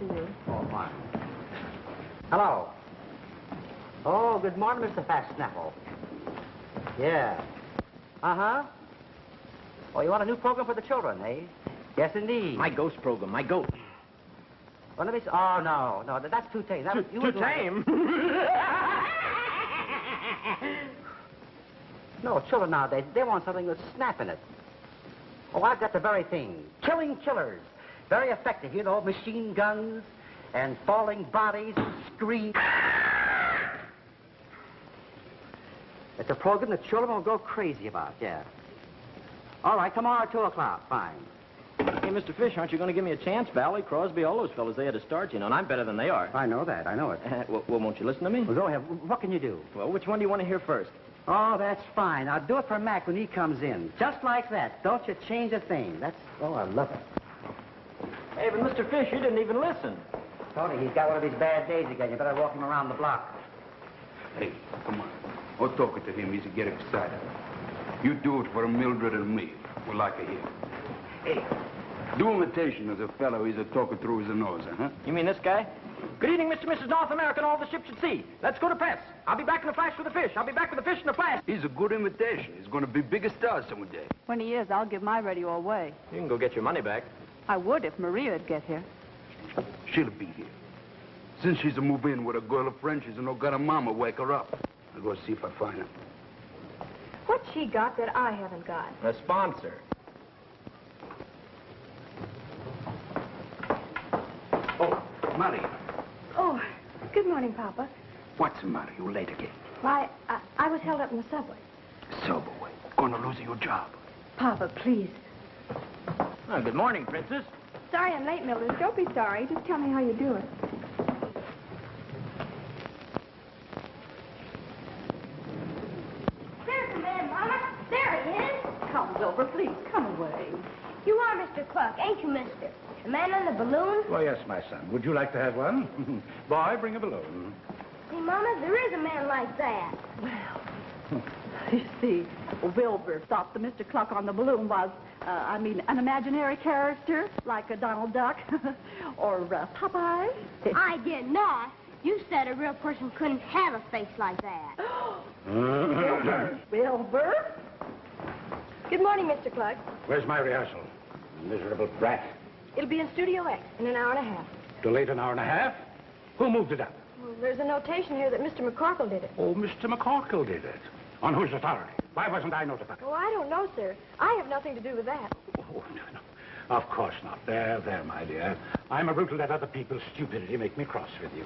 to you. Oh, fine. Hello. Oh, good morning, Mr. Fast-Snaffle. Yeah. Uh-huh. Oh, you want a new program for the children, eh? Yes, indeed. My ghost program, my goat. Well, let me see. Oh, no, no, that's too tame. Too tame? No, children nowadays, they want something with snap in it. Oh, I've got the very thing. Killing killers. Very effective, you know, machine guns and falling bodies and screams. It's a program that children will go crazy about, yeah. All right, tomorrow at 2 o'clock, fine. Hey, Mr. Fish, aren't you going to give me a chance? Valley, Crosby, all those fellas, they had to start, you know, and I'm better than they are. I know that, I know it. Well, won't you listen to me? Well, go ahead. What can you do? Well, which one do you want to hear first? Oh, that's fine. I'll do it for Mac when he comes in. Just like that. Don't you change a thing. That's... Oh, I love it. Hey, but Mr. Fish, you didn't even listen. Tony, he's got one of his bad days again. You better walk him around the block. Hey, come on. We're talking to him. He's get excited. You do it for Mildred and me. We like to hear. Hey, do imitation of the fellow he's talking through his nose, huh? You mean this guy? Good evening, Mr. and Mrs. North America and all the ships at sea. Let's go to press. I'll be back in a flash with the fish. I'll be back with the fish in a flash. He's a good imitation. He's going to be big star someday. When he is, I'll give my radio away. You can go get your money back. I would if Maria'd get here. She'll be here. Since she's a move in with a girlfriend, she's no got a mama wake her up. I'll go see if I find her. What's she got that I haven't got? A sponsor. Oh, Marie. Oh, good morning, Papa. What's the matter? You late again? Why, I was held up in the subway. Subway. Gonna lose your job. Papa, please. Oh, good morning, Princess. Sorry I'm late, Mildred. Don't be sorry. Just tell me how you do it. There's the man, Mama. There he is. Come, Wilbur, please, come away. You are Mr. Kluck, ain't you, mister? The man on the balloon? Why, yes, my son. Would you like to have one? Boy, bring a balloon. See, Mama, there is a man like that. Well, you see, Wilbur thought the Mr. Kluck on the balloon was, an imaginary character, like a Donald Duck or Popeye. I did not. You said a real person couldn't have a face like that. Wilbur? Good morning, Mr. Kluck. Where's my rehearsal? Miserable brat. It'll be in Studio X in an hour and a half. Delayed an hour and a half? Who moved it up? Well, there's a notation here that Mr. MacCorkle did it. Oh, Mr. MacCorkle did it. On whose authority? Why wasn't I notified? Oh, I don't know, sir. I have nothing to do with that. Oh, no. Of course not. There, my dear. I'm a brute to let other people's stupidity make me cross with you.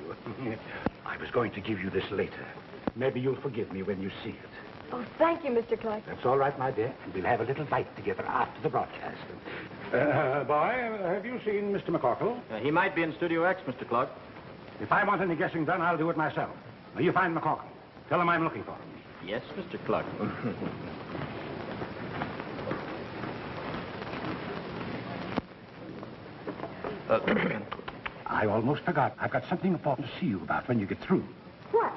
I was going to give you this later. Maybe you'll forgive me when you see it. Oh, thank you, Mr. Kluck. That's all right, my dear. And we'll have a little bite together after the broadcast. Boy, have you seen Mr. MacCorkle? He might be in Studio X, Mr. Kluck. If I want any guessing done, I'll do it myself. Now, you find MacCorkle. Tell him I'm looking for him. Yes, Mr. Kluck. I almost forgot. I've got something important to see you about when you get through. What?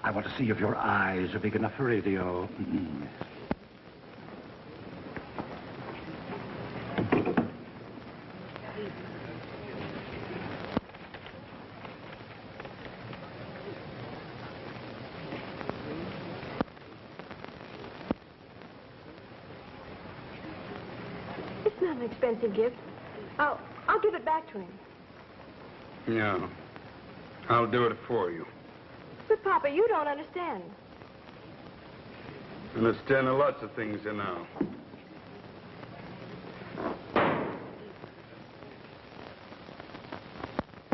I want to see if your eyes are big enough for radio. It's not an expensive gift. I'll give it back to him. Yeah. I'll do it for you. But, Papa, you don't understand. Understand lots of things now.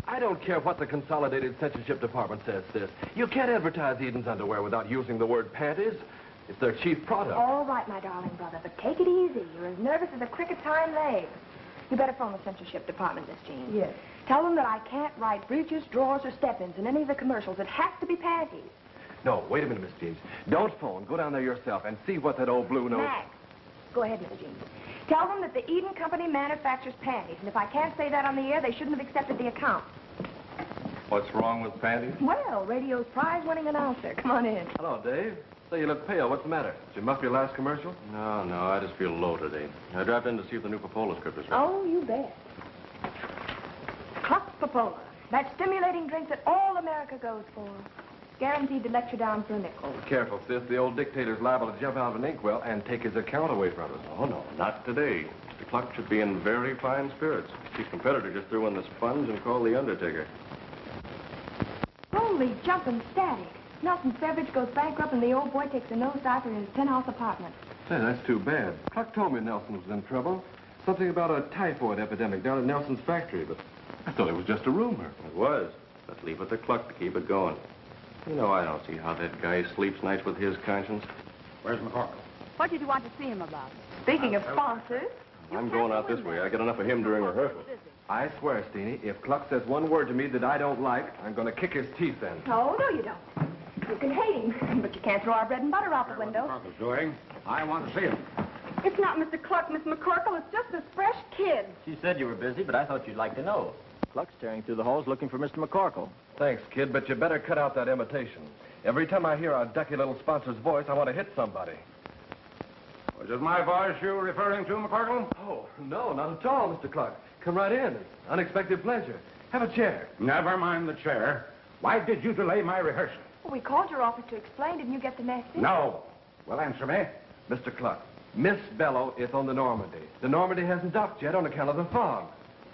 I don't care what the Consolidated Censorship Department says, sis. You can't advertise Eden's underwear without using the word panties. It's their chief product. All right, my darling brother, but take it easy. You're as nervous as a cricket's hind leg. You better phone the censorship department, Miss Jean. Yes. Tell them that I can't write breeches, drawers, or step-ins in any of the commercials. It has to be panties. No, wait a minute, Miss Jean. Don't phone. Go down there yourself and see what that old blue nose... Max, go ahead, Miss Jean. Tell them that the Eden Company manufactures panties, and if I can't say that on the air, they shouldn't have accepted the account. What's wrong with panties? Well, radio's prize-winning announcer. Come on in. Hello, Dave. Say, you look pale. What's the matter? Did you muff your last commercial? No, I just feel low today. I dropped in to see if the new Popola script is ready. Oh, you bet. Cluck. Popola. That stimulating drink that all America goes for. Guaranteed to let you down for a nickel. Careful, sis. The old dictator's liable to jump out of an inkwell and take his account away from us. Oh, no, not today. Mr. Kluck should be in very fine spirits. His chief competitor just threw in the sponge and called the Undertaker. Holy jumping static. Nelson's beverage goes bankrupt and the old boy takes a nosedive in his penthouse apartment. Say, that's too bad. Kluck told me Nelson was in trouble. Something about a typhoid epidemic down at Nelson's factory, but I thought it was just a rumor. It was. But leave it to Kluck to keep it going. You know, I don't see how that guy sleeps nights with his conscience. Where's MacCorkle? What did you want to see him about? Speaking of sponsors, I'm going out this way. I get enough of him during rehearsal. I swear, Steenie, if Kluck says one word to me that I don't like, I'm going to kick his teeth in. oh, no, you don't. You can hate him, but you can't throw our bread and butter out the window. MacCorkle's doing. I want to see him. It's not Mr. Kluck, Miss MacCorkle. It's just this fresh kid. She said you were busy, but I thought you'd like to know. Kluck's tearing through the halls looking for Mr. MacCorkle. Thanks, kid, but you better cut out that imitation. Every time I hear our ducky little sponsor's voice, I want to hit somebody. Was it my voice you were referring to, MacCorkle? Oh, no, not at all, Mr. Kluck. Come right in. It's unexpected pleasure. Have a chair. Never mind the chair. Why did you delay my rehearsal? Well, we called your office to explain. Didn't you get the message? No. Well, answer me. Mr. Kluck, Miss Bellow is on the Normandy. The Normandy hasn't docked yet on account of the fog.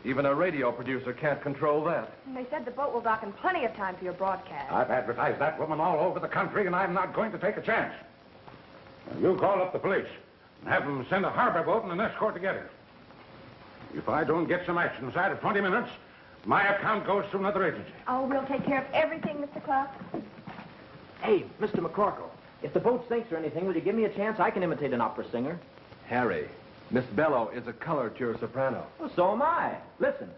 Even a radio producer can't control that. And they said the boat will dock in plenty of time for your broadcast. I've advertised that woman all over the country, and I'm not going to take a chance. Now, you call up the police and have them send a harbor boat and an escort to get her. If I don't get some action inside of 20 minutes, my account goes to another agency. Oh, we'll take care of everything, Mr. Kluck. Hey, Mr. MacCorkle, if the boat sinks or anything, will you give me a chance? I can imitate an opera singer. Harry, Miss Bellow is a colored pure soprano. Well, so am I. Listen.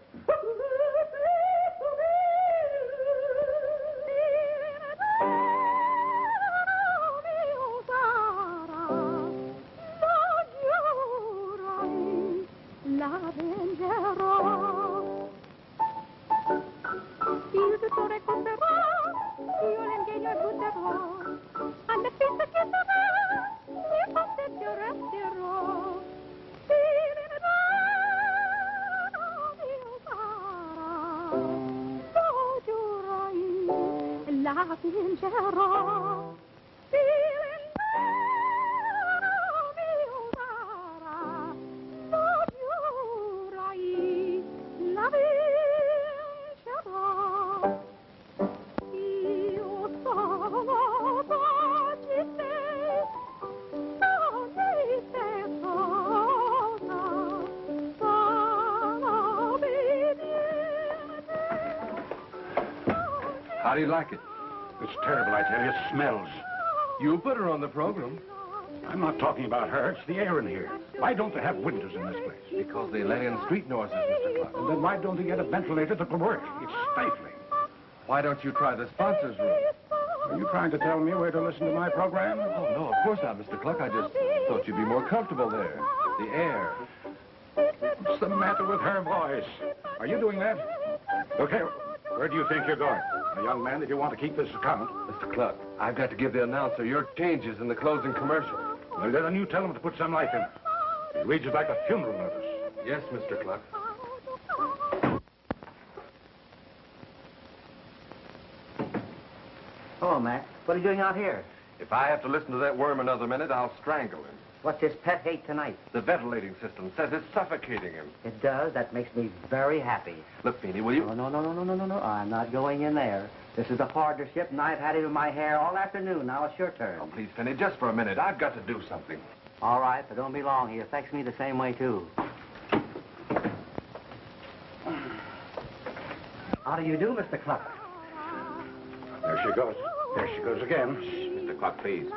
How do you like it? It's terrible, I tell you. It smells. You put her on the program. I'm not talking about her. It's the air in here. Why don't they have windows in this place? Because they let in street noises, Mr. Kluck. And then why don't they get a ventilator that will work? It's stifling. Why don't you try the sponsors' room? Are you trying to tell me where to listen to my program? Oh, no, of course not, Mr. Kluck. I just thought you'd be more comfortable there. The air. What's the matter with her voice? Are you doing that? Look here. Where do you think you're going? A young man that you want to keep this account. Mr. Kluck, I've got to give the announcer your changes in the closing commercial. Well, then you tell him to put some life in it. It reads like a funeral notice. Yes, Mr. Kluck. Hello, Mac. What are you doing out here? If I have to listen to that worm another minute, I'll strangle him. What's his pet hate tonight? The ventilating system says it's suffocating him. It does. That makes me very happy. Look, Steenie, will you? Oh, no. I'm not going in there. This is a partnership, and I've had it in my hair all afternoon. Now it's your turn. Oh, please, Finney, just for a minute. I've got to do something. All right, but don't be long. He affects me the same way, too. How do you do, Mr. Kluck? There she goes. There she goes again. Mr. Kluck, please.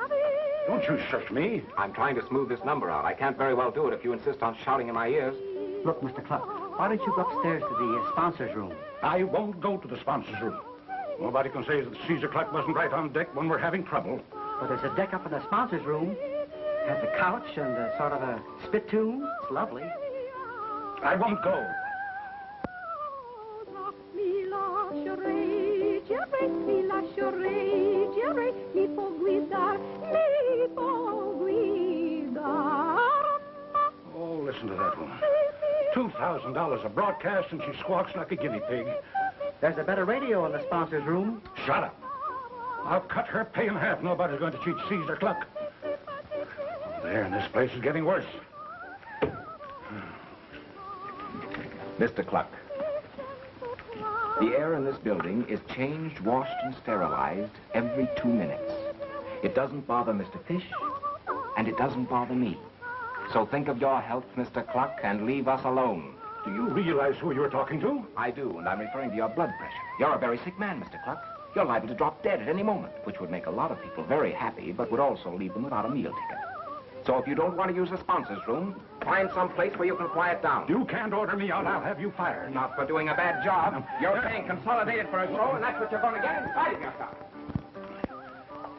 Don't you shush me. I'm trying to smooth this number out. I can't very well do it if you insist on shouting in my ears. Look, Mr. Kluck, why don't you go upstairs to the sponsors' room? I won't go to the sponsors' room. Nobody can say that Caesar Kluck wasn't right on deck when we're having trouble. But there's a deck up in the sponsors' room. Has a couch and a sort of a spittoon. It's lovely. I won't go. Oh, listen to that woman. $2,000 a broadcast, and she squawks like a guinea pig. There's a better radio in the sponsors' room. Shut up. I'll cut her pay in half. Nobody's going to cheat Caesar Kluck. There, and this place is getting worse. Mr. Kluck, the air in this building is changed, washed, and sterilized every 2 minutes. It doesn't bother Mr. Fish, and it doesn't bother me. So think of your health, Mr. Kluck, and leave us alone. Do you realize who you're talking to? I do, and I'm referring to your blood pressure. You're a very sick man, Mr. Kluck. You're liable to drop dead at any moment, which would make a lot of people very happy, but would also leave them without a meal ticket. So if you don't want to use the sponsors' room, find some place where you can quiet down. You can't order me out. I'll have you fired. Not for doing a bad job. You're paying consolidated for a show, and that's what you're going to get in spite of yourself.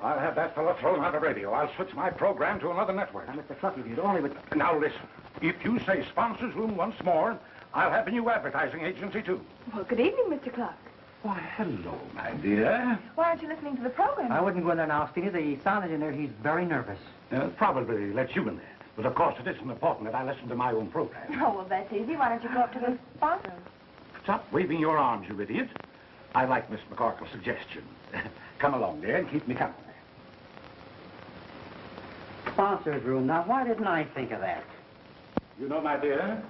I'll have that fellow thrown out of radio. I'll switch my program to another network. Now, Mr. Kluck, if you'd only... Now, listen. If you say sponsors' room once more, I'll have a new advertising agency, too. Well, good evening, Mr. Kluck. Why, hello, my dear. Why aren't you listening to the program? I wouldn't go in there now, Steenie. The sound engineer, he's very nervous. Probably let you in there. But, of course, it isn't important that I listen to my own program. Oh, well, that's easy. Why don't you go up to the sponsor? Stop waving your arms, you idiot. I like Miss MacCorkle's suggestion. Come along, dear, and keep me company. Sponsors' room. Now, why didn't I think of that? You know, my dear,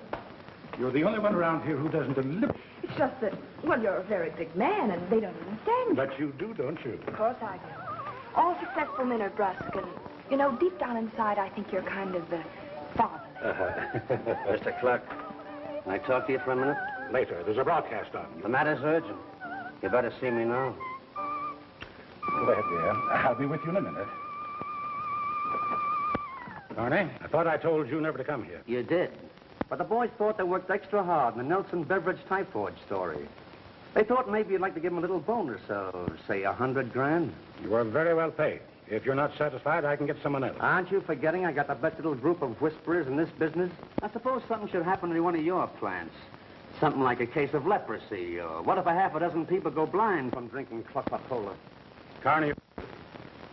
you're the only one around here who doesn't deliberately... It's just that, well, you're a very big man, and they don't understand you. But you do, don't you? Of course I do. All successful men are brusque, and, you know, deep down inside, I think you're kind of fatherly. Mr. Kluck, can I talk to you for a minute? Later. There's a broadcast on. The matter's urgent. You better see me now. Go ahead, dear. I'll be with you in a minute. Barney, I thought I told you never to come here. You did. But the boys thought they worked extra hard in the Nelson Beverage typhoid story. They thought maybe you'd like to give them a little bonus of, say, $100 grand. You are very well paid. If you're not satisfied, I can get someone else. Aren't you forgetting I got the best little group of whisperers in this business? I suppose something should happen to one of your plants. Something like a case of leprosy, or what if a half a dozen people go blind from drinking Coca-Cola? Carney,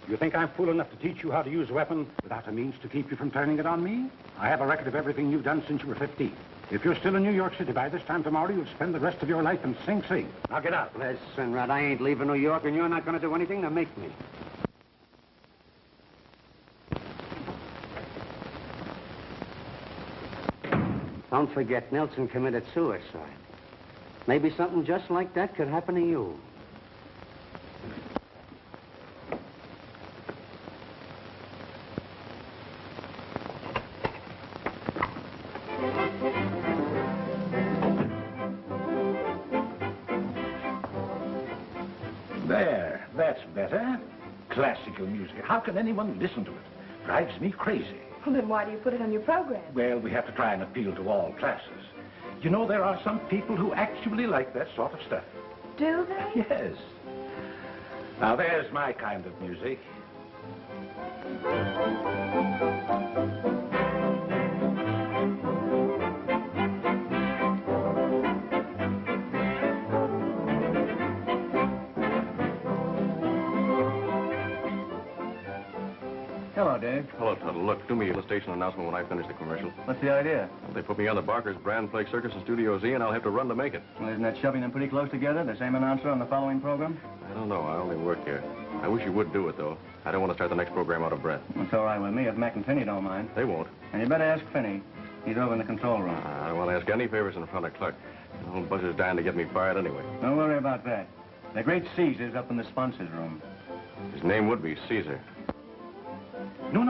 you think I'm fool enough to teach you how to use a weapon without a means to keep you from turning it on me? I have a record of everything you've done since you were 15. If you're still in New York City by this time tomorrow, you'll spend the rest of your life in Sing Sing. Now get out. Listen, Red, I ain't leaving New York, and you're not going to do anything to make me. Don't forget, Nelson committed suicide. Maybe something just like that could happen to you. There, that's better. Classical music. How can anyone listen to it? Drives me crazy. Well, then why do you put it on your program? Well, we have to try and appeal to all classes. You know, there are some people who actually like that sort of stuff. Do they? Yes. Now, there's my kind of music. Hello, Dave. Hello, Tuttle. Look, do me the station announcement when I finish the commercial. What's the idea? They put me on the Barker's Brand Flake Circus in Studio Z, and I'll have to run to make it. Well, isn't that shoving them pretty close together? The same announcer on the following program? I don't know. I only work here. I wish you would do it, though. I don't want to start the next program out of breath. It's all right with me if Mac and Finney don't mind. They won't. And you better ask Finney. He's over in the control room. I don't want to ask any favors in front of Kluck. The whole buzzer's dying to get me fired anyway. Don't worry about that. The great Caesar's up in the sponsors' room. His name would be Caesar. No.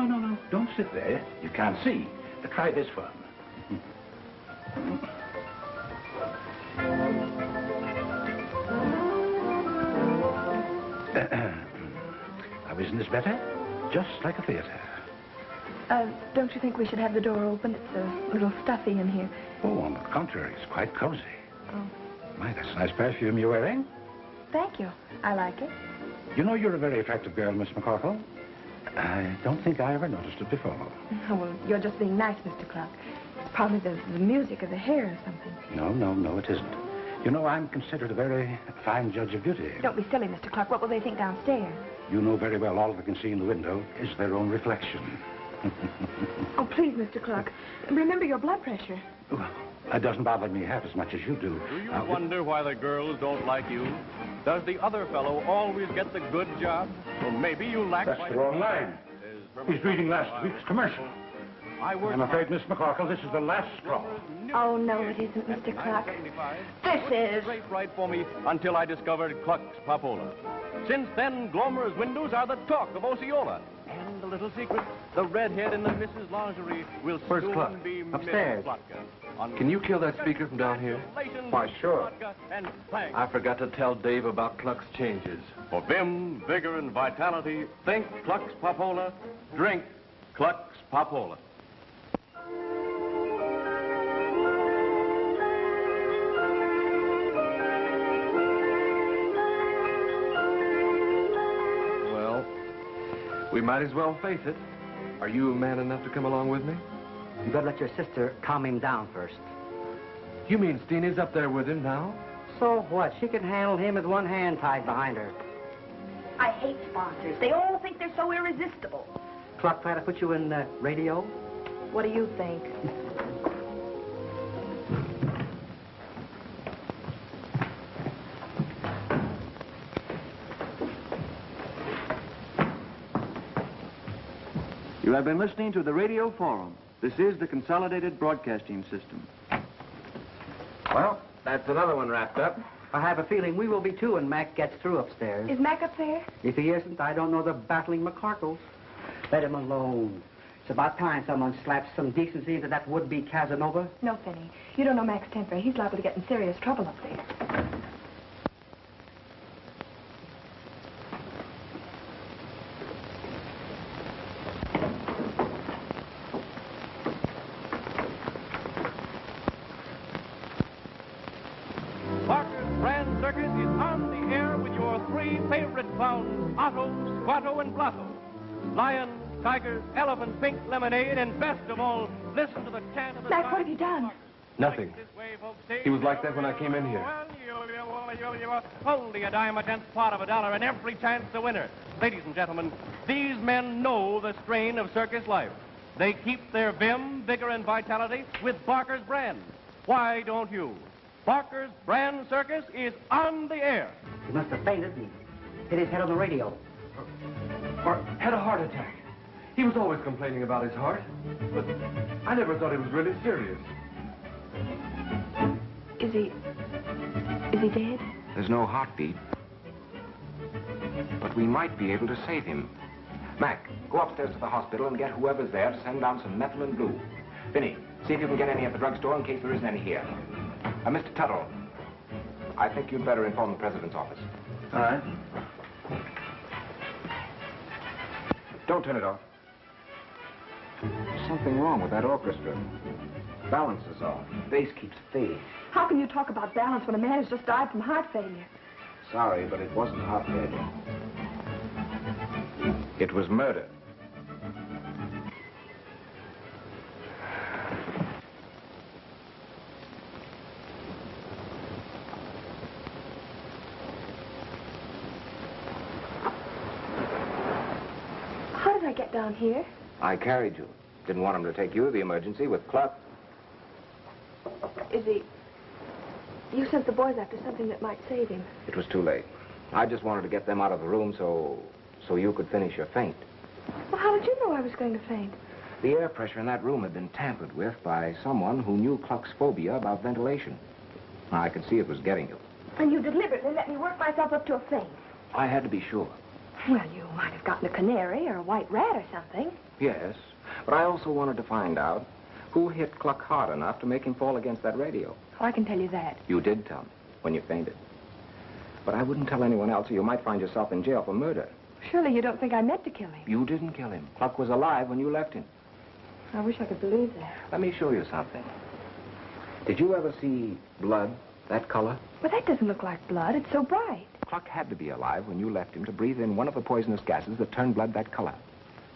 Don't sit there. You can't see. Try this one. Now, isn't this better? Just like a theater. Don't you think we should have the door open? It's a little stuffy in here. Oh, on the contrary, it's quite cozy. Oh. My, that's a nice perfume you're wearing. Thank you. I like it. You know, you're a very attractive girl, Miss MacCorkle. I don't think I ever noticed it before. Oh, well, you're just being nice, Mr. Kluck. It's probably the music or the hair or something. No, it isn't. You know, I'm considered a very fine judge of beauty. Don't be silly, Mr. Kluck. What will they think downstairs? You know very well all they can see in the window is their own reflection. Oh, please, Mr. Kluck. Remember your blood pressure. Well, that doesn't bother me half as much as you do. Do you wonder why the girls don't like you? Does the other fellow always get the good job? Well, maybe you lack... That's the wrong line. He's reading last week's commercial. I'm afraid, Miss MacCorkle, this is the last straw. Oh, no, it isn't, Mr. Kluck. This is... Straight right for me until I discovered Kluck's Papola. Since then, Glomer's windows are the talk of Osceola. And the little secret, the redhead in the Mrs. Lingerie will Where's soon Kluck? be Upstairs. Mrs. Kluck. Can you kill that speaker from down here? Why, sure. I forgot to tell Dave about Kluck's changes. For vim, vigor, and vitality, think Kluck's Papola, drink Kluck's Papola. We might as well face it. Are you man enough to come along with me? You better let your sister calm him down first. You mean Steenie's up there with him now? So what? She can handle him with one hand tied behind her. I hate sponsors. They all think they're so irresistible. Kluck try to put you in radio? What do you think? You have been listening to the Radio Forum. This is the Consolidated Broadcasting System. Well, that's another one wrapped up. I have a feeling we will be too when Mac gets through upstairs. Is Mac up there? If he isn't, I don't know the battling MacCorkles. Let him alone. It's about time someone slaps some decency into that would-be Casanova. No, Finney. You don't know Mac's temper. He's liable to get in serious trouble up there. Squatto, and Blotto. Lions, tigers, elephants, pink lemonade, and best of all, listen to the chant of the... Mac, what have you done? Nothing. He was like that when I came in here. Only a dime, a tenth part of a dollar, and every chance a winner. Ladies and gentlemen, these men know the strain of circus life. They keep their vim, vigor, and vitality with Barker's brand. Why don't you? Barker's brand circus is on the air. He must have fainted and hit his head on the radio. Or had a heart attack. He was always complaining about his heart. But I never thought he was really serious. Is he dead? There's no heartbeat. But we might be able to save him. Mac, go upstairs to the hospital and get whoever's there to send down some methyl and blue. Vinny, see if you can get any at the drugstore in case there isn't any here. Mr. Tuttle, I think you'd better inform the president's office. All right. Don't turn it off. There's something wrong with that orchestra. Balance is off. Bass keeps fading. How can you talk about balance when a man has just died from heart failure? Sorry, but it wasn't heart failure. It was murder. How did I get down here? I carried you. Didn't want him to take you to the emergency with Kluck. Is he... You sent the boys after something that might save him. It was too late. I just wanted to get them out of the room so you could finish your faint. Well, how did you know I was going to faint? The air pressure in that room had been tampered with by someone who knew Kluck's phobia about ventilation. I could see it was getting you. And you deliberately let me work myself up to a faint. I had to be sure. Well, you might have gotten a canary or a white rat or something. Yes, but I also wanted to find out who hit Kluck hard enough to make him fall against that radio. Oh, I can tell you that. You did tell me when you fainted. But I wouldn't tell anyone else or you might find yourself in jail for murder. Surely you don't think I meant to kill him. You didn't kill him. Kluck was alive when you left him. I wish I could believe that. Let me show you something. Did you ever see blood that color? But that doesn't look like blood. It's so bright. Kluck had to be alive when you left him to breathe in one of the poisonous gases that turn blood that color.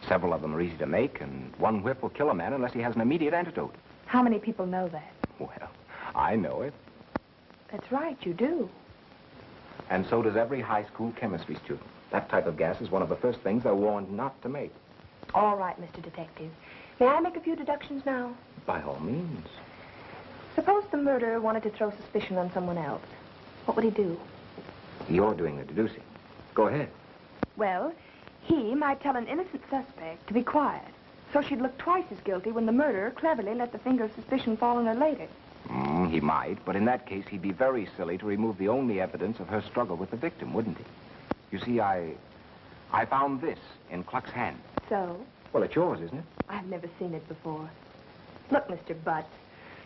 Several of them are easy to make, and one whiff will kill a man unless he has an immediate antidote. How many people know that? Well, I know it. That's right, you do. And so does every high school chemistry student. That type of gas is one of the first things they're warned not to make. All right, Mr. Detective. May I make a few deductions now? By all means. Suppose the murderer wanted to throw suspicion on someone else. What would he do? You're doing the deducing. Go ahead. Well, he might tell an innocent suspect to be quiet, so she'd look twice as guilty when the murderer cleverly let the finger of suspicion fall on her later. He might, but in that case, he'd be very silly to remove the only evidence of her struggle with the victim, wouldn't he? You see, I found this in Kluck's hand. So? Well, it's yours, isn't it? I've never seen it before. Look, Mr. Butts,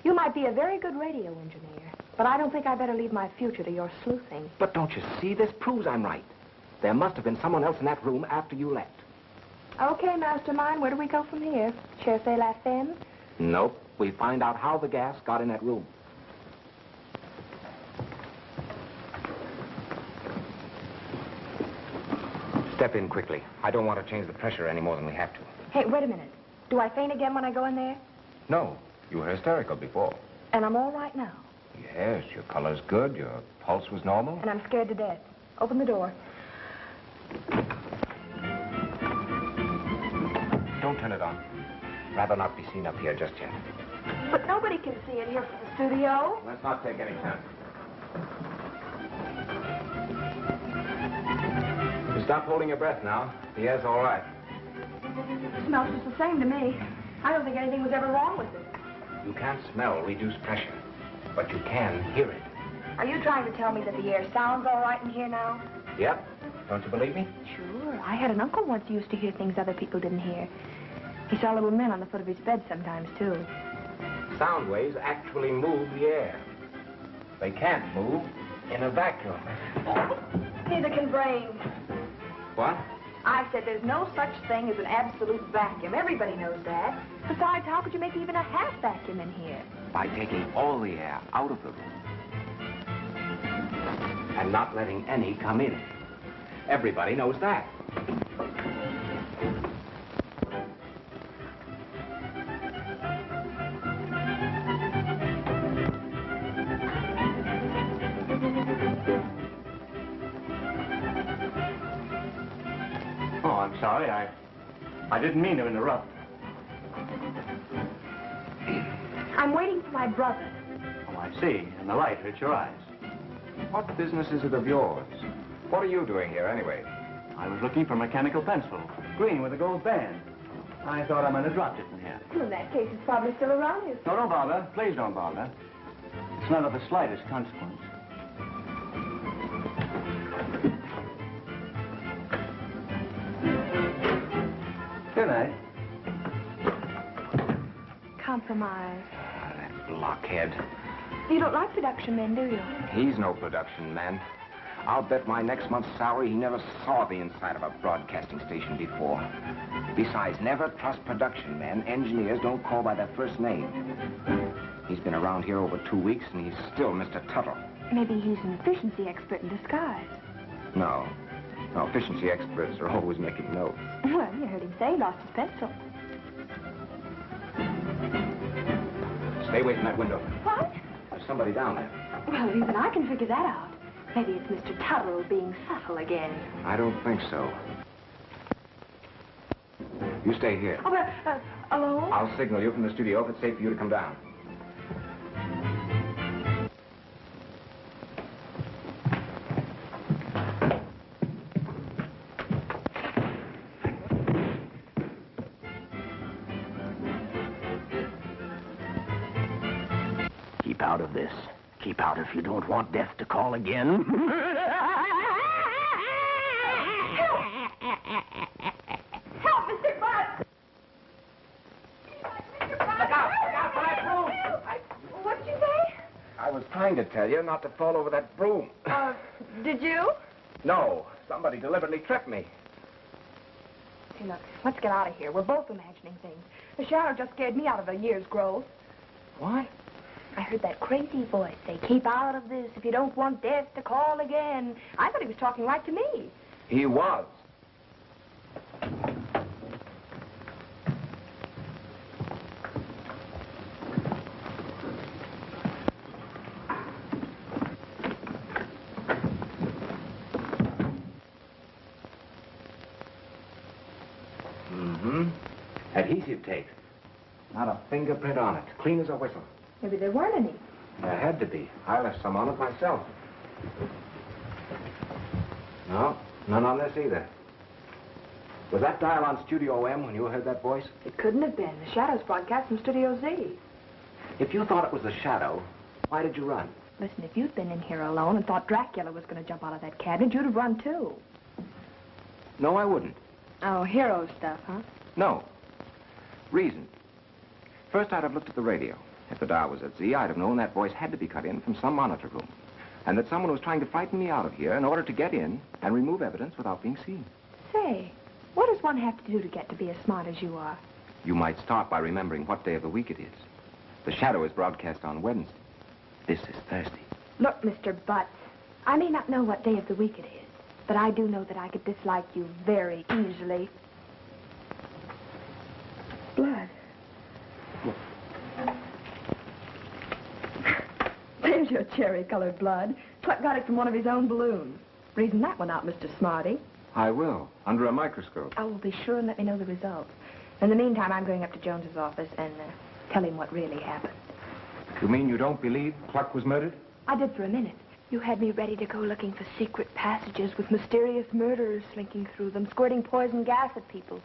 you might be a very good radio engineer, but I don't think I better leave my future to your sleuthing. But don't you see? This proves I'm right. There must have been someone else in that room after you left. Okay, Mastermind, where do we go from here? Cherchez la femme? Nope. We find out how the gas got in that room. Step in quickly. I don't want to change the pressure any more than we have to. Hey, wait a minute. Do I faint again when I go in there? No. You were hysterical before. And I'm all right now. Yes, your color's good. Your pulse was normal. And I'm scared to death. Open the door. Don't turn it on. Rather not be seen up here just yet. But nobody can see in here from the studio. Let's not take any chances. You stop holding your breath now. The air's all right. It smells just the same to me. I don't think anything was ever wrong with it. You can't smell reduced pressure, but you can hear it. Are you trying to tell me that the air sounds all right in here now? Yep. Don't you believe me? Sure. I had an uncle once who used to hear things other people didn't hear. He saw little men on the foot of his bed sometimes, too. Sound waves actually move the air. They can't move in a vacuum. Neither can brains. What? I said there's no such thing as an absolute vacuum. Everybody knows that. Besides, how could you make even a half vacuum in here? By taking all the air out of the room. And not letting any come in. Everybody knows that. Oh, I'm sorry. I didn't mean to interrupt. I'm waiting for my brother. Oh, I see. And the light hurts your eyes. What business is it of yours? What are you doing here, anyway? I was looking for a mechanical pencil. Green with a gold band. I thought I might have dropped it in here. Well, in that case, it's probably still around you. No, don't bother. Please don't bother. It's not of the slightest consequence. Good night. Compromise. That blockhead. You don't like production men, do you? He's no production man. I'll bet my next month's salary he never saw the inside of a broadcasting station before. Besides, never trust production men. Engineers don't call by their first name. He's been around here over 2 weeks, and he's still Mr. Tuttle. Maybe he's an efficiency expert in disguise. No. No, efficiency experts are always making notes. Well, you heard him say he lost his pencil. Stay away from that window. What? There's somebody down there. Well, even I can figure that out. Maybe it's Mr. Tuttle being subtle again. I don't think so. You stay here. Oh, but, alone? I'll signal you from the studio if it's safe for you to come down. Keep out of this. Keep out if you don't want death to call again. Help, Mr. Butts! Mr. Butts! Look out for that broom! What did you say? I was trying to tell you not to fall over that broom. Did you? No, somebody deliberately tripped me. Hey, look, let's get out of here. We're both imagining things. The shower just scared me out of a year's growth. What? I heard that crazy voice say, keep out of this if you don't want death to call again. I thought he was talking right to me. He was. Mm-hmm. Adhesive tape. Not a fingerprint on it. Clean as a whistle. Maybe there weren't any. There had to be. I left some on it myself. No, none on this either. Was that dial on Studio M when you heard that voice? It couldn't have been. The Shadow's broadcast from Studio Z. If you thought it was the Shadow, why did you run? Listen, if you'd been in here alone and thought Dracula was going to jump out of that cabinet, you'd have run too. No, I wouldn't. Oh, hero stuff, huh? No. Reason. First, I'd have looked at the radio. If the dial was at Z, I'd have known that voice had to be cut in from some monitor room. And that someone was trying to frighten me out of here in order to get in and remove evidence without being seen. Say, what does one have to do to get to be as smart as you are? You might start by remembering what day of the week it is. The Shadow is broadcast on Wednesday. This is Thursday. Look, Mr. Butts, I may not know what day of the week it is, but I do know that I could dislike you very easily. Blood. There's your cherry-colored blood. Kluck got it from one of his own balloons. Reason that one out, Mr. Smarty. I will, under a microscope. I will be sure and let me know the results. In the meantime, I'm going up to Jones's office and tell him what really happened. You mean you don't believe Kluck was murdered? I did for a minute. You had me ready to go looking for secret passages with mysterious murderers slinking through them, squirting poison gas at people.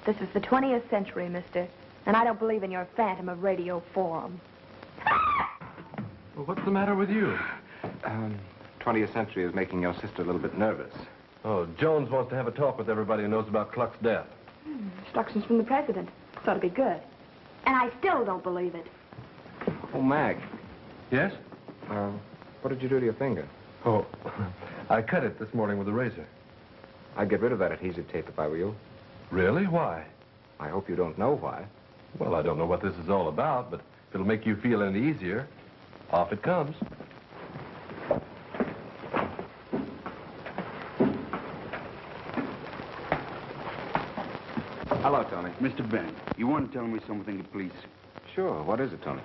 This is the 20th century, mister, and I don't believe in your phantom of radio forum. Well, what's the matter with you? 20th century is making your sister a little bit nervous. Oh, Jones wants to have a talk with everybody who knows about Kluck's death. Instructions from the president. So it'll be good. And I still don't believe it. Oh, Mag. Yes? What did you do to your finger? Oh, I cut it this morning with a razor. I'd get rid of that adhesive tape if I were you. Really? Why? I hope you don't know why. Well, I don't know what this is all about, but if it'll make you feel any easier, off it comes. Hello, Tony. Mr. Ben, you want to tell me something, please? Sure. What is it, Tony?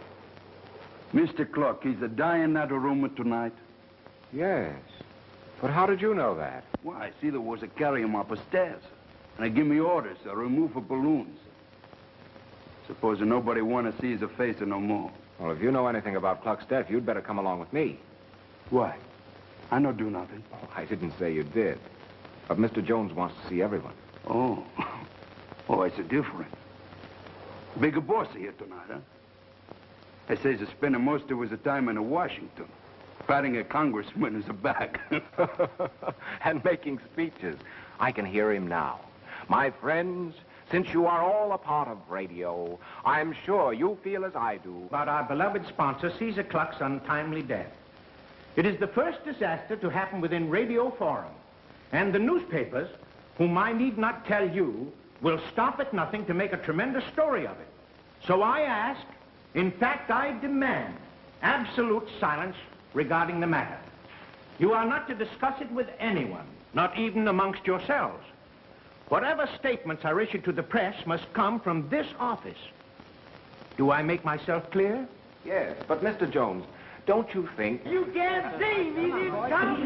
Mr. Kluck, he's a dying out of rumor tonight. Yes. But how did you know that? Why, I see there was a carry him upstairs. And they give me orders to remove the balloons. Suppose nobody want to see his face no more. Well, if you know anything about Kluck's death, you'd better come along with me. Why? I don't do nothing. Oh, I didn't say you did. But Mr. Jones wants to see everyone. Oh. Oh, it's a different. Bigger boss here tonight, huh? He says he's spending most of his time in Washington, patting a congressman in the back. And making speeches. I can hear him now. My friends, since you are all a part of radio, I'm sure you feel as I do. About our beloved sponsor, Caesar Kluck's untimely death. It is the first disaster to happen within Radio Forum. And the newspapers, whom I need not tell you, will stop at nothing to make a tremendous story of it. So I ask, in fact, I demand absolute silence regarding the matter. You are not to discuss it with anyone, not even amongst yourselves. Whatever statements are issued to the press must come from this office. Do I make myself clear? Yes, but Mr. Jones, don't you think... You can't see me, these guns.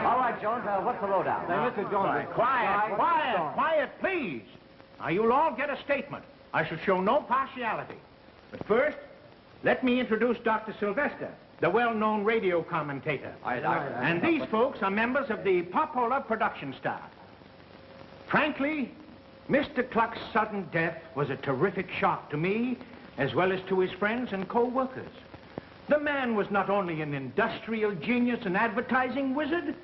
All right, Jones, what's the lowdown? Mr. Jones, quiet, please. Now, you'll all get a statement. I shall show no partiality. But first, let me introduce Dr. Sylvester, the well-known radio commentator. And these folks are members of the Popola production staff. Frankly, Mr. Kluck's sudden death was a terrific shock to me, as well as to his friends and co-workers. The man was not only an industrial genius and advertising wizard,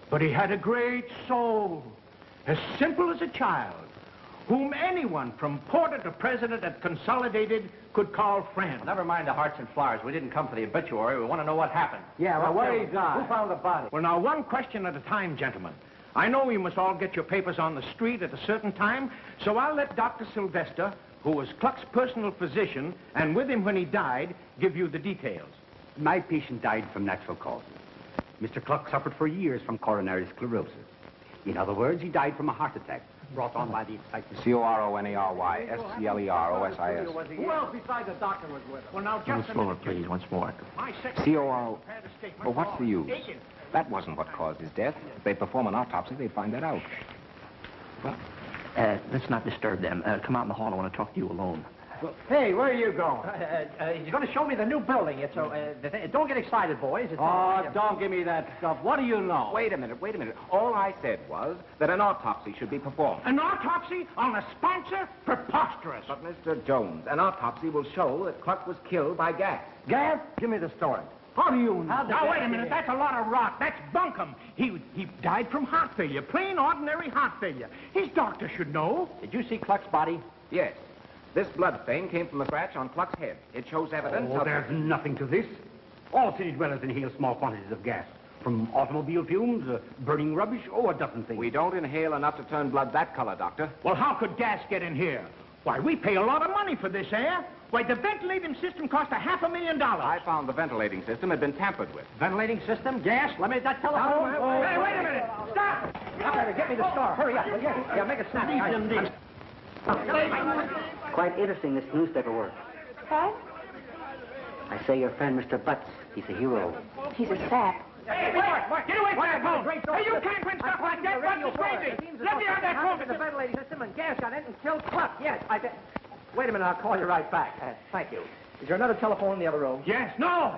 but he had a great soul, as simple as a child, whom anyone from porter to president at Consolidated could call friend. Never mind the hearts and flowers. We didn't come for the obituary. We want to know what happened. Yeah, well, where he died? Who found the body? Well, now, one question at a time, gentlemen. I know you must all get your papers on the street at a certain time, so I'll let Dr. Sylvester, who was Kluck's personal physician, and with him when he died, give you the details. My patient died from natural causes. Mr. Kluck suffered for years from coronary sclerosis. In other words, he died from a heart attack brought on by the excitement. C-O-R-O-N-E-R-Y-S-C-L-E-R-O-S-I-S. Who else besides the doctor was with him? Well, now, just a minute, please, once more. C-O-R-O... Well, what's the use? That wasn't what caused his death. If they perform an autopsy, they'd find that out. Well, Let's not disturb them. Come out in the hall. I want to talk to you alone. Well, hey, where are you going? He's going to show me the new building. It's don't get excited, boys. Don't give me that stuff. What do you know? Wait a minute. All I said was that an autopsy should be performed. An autopsy on a sponsor? Preposterous. But, Mr. Jones, an autopsy will show that Kluck was killed by gas. Gas? Give me the story. How do you know? Now, wait a minute. That's a lot of rot. That's bunkum. He died from heart failure. Plain, ordinary heart failure. His doctor should know. Did you see Kluck's body? Yes. This blood stain came from a scratch on Kluck's head. It shows evidence of... there's nothing to this. All city dwellers inhale small quantities of gas. From automobile fumes, burning rubbish, a dozen things. We don't inhale enough to turn blood that color, Doctor. Well, how could gas get in here? Why, we pay a lot of money for this air. Why, the ventilating system cost $500,000. I found the ventilating system had been tampered with. Ventilating system? Gas? Let me that telephone. Hey, wait a minute. Stop! Get me the star. Hurry up. Yeah, make it snappy. Quite interesting, this newspaper work. What? I say your friend, Mr. Butts, he's a hero. He's a sap. Hey, what? Get away from that phone! Hey, you can't print stuff like that! Butts is crazy! Let me have that phone! The ventilating system and gas got in and killed Kluck. Yes, Wait a minute, I'll call you right back. Thank you. Is there another telephone in the other room? Yes, no!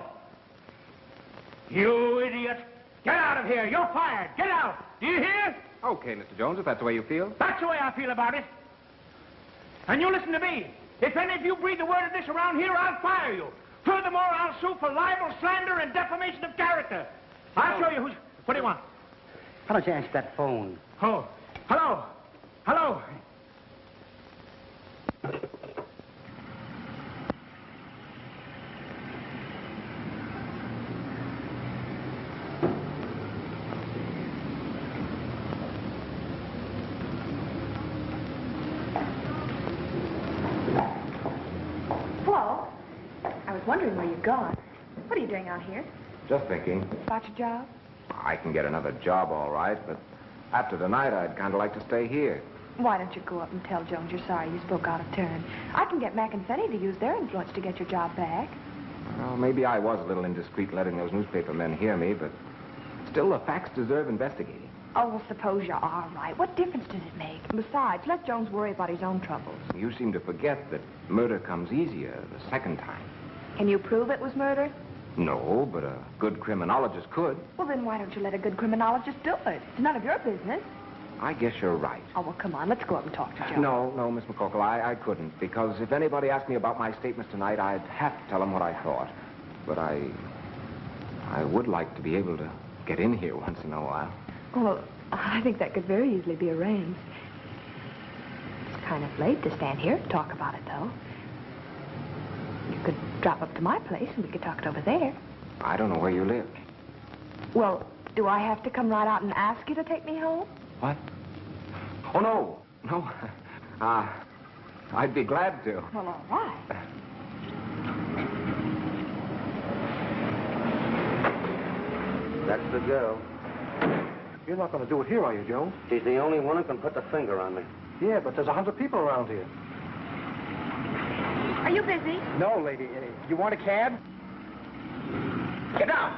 You idiot! Get out of here! You're fired! Get out! Do you hear? Okay, Mr. Jones, if that's the way you feel. That's the way I feel about it. And you listen to me. If any of you breathe a word of this around here, I'll fire you. Furthermore, I'll sue for libel, slander, and defamation of character. I'll show you who's... What do you want? Why don't you answer that phone? Oh, hello. Hello. Wondering where you've gone. What are you doing out here? Just thinking. About your job? I can get another job, all right, but after tonight, I'd kind of like to stay here. Why don't you go up and tell Jones you're sorry you spoke out of turn? I can get Mac and Steenie to use their influence to get your job back. Well, maybe I was a little indiscreet letting those newspaper men hear me, but still the facts deserve investigating. Oh, well, suppose you are right. What difference does it make? Besides, let Jones worry about his own troubles. You seem to forget that murder comes easier the second time. Can you prove it was murder? No, but a good criminologist could. Well, then why don't you let a good criminologist do it? It's none of your business. I guess you're right. Oh, well, come on. Let's go up and talk to Jones. No, Miss MacCorkle, I couldn't, because if anybody asked me about my statements tonight, I'd have to tell them what I thought. But I would like to be able to get in here once in a while. Well, I think that could very easily be arranged. It's kind of late to stand here and talk about it, though. You could drop up to my place and we could talk it over there. I don't know where you live. Well, do I have to come right out and ask you to take me home? What? Oh, no. No. I'd be glad to. Well, all right. That's the girl. You're not going to do it here, are you, Jones? She's the only one who can put the finger on me. Yeah, but there's 100 people around here. Are you busy? No, lady. You want a cab? Get down!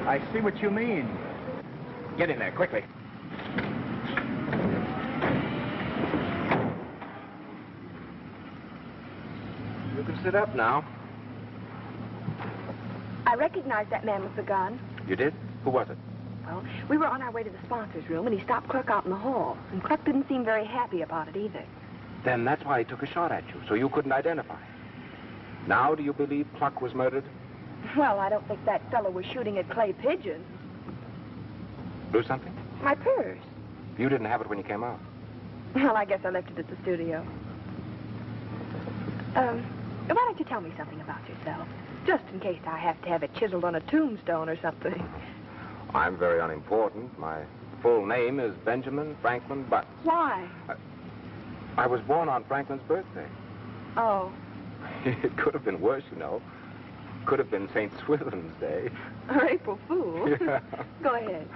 I see what you mean. Get in there, quickly. You can sit up now. I recognized that man with the gun. You did? Who was it? Well, we were on our way to the sponsors' room, and he stopped Kluck out in the hall. And Kluck didn't seem very happy about it either. Then that's why he took a shot at you, so you couldn't identify him. Now do you believe Kluck was murdered? Well, I don't think that fellow was shooting at clay pigeons. Lose something? My purse. You didn't have it when you came out. Well, I guess I left it at the studio. Why don't you tell me something about yourself? Just in case I have to have it chiseled on a tombstone or something. I'm very unimportant. My full name is Benjamin Franklin Butts. Why? I was born on Franklin's birthday. Oh. It could have been worse, you know. Could have been St. Swithin's Day. Or April Fool. Yeah. Go ahead.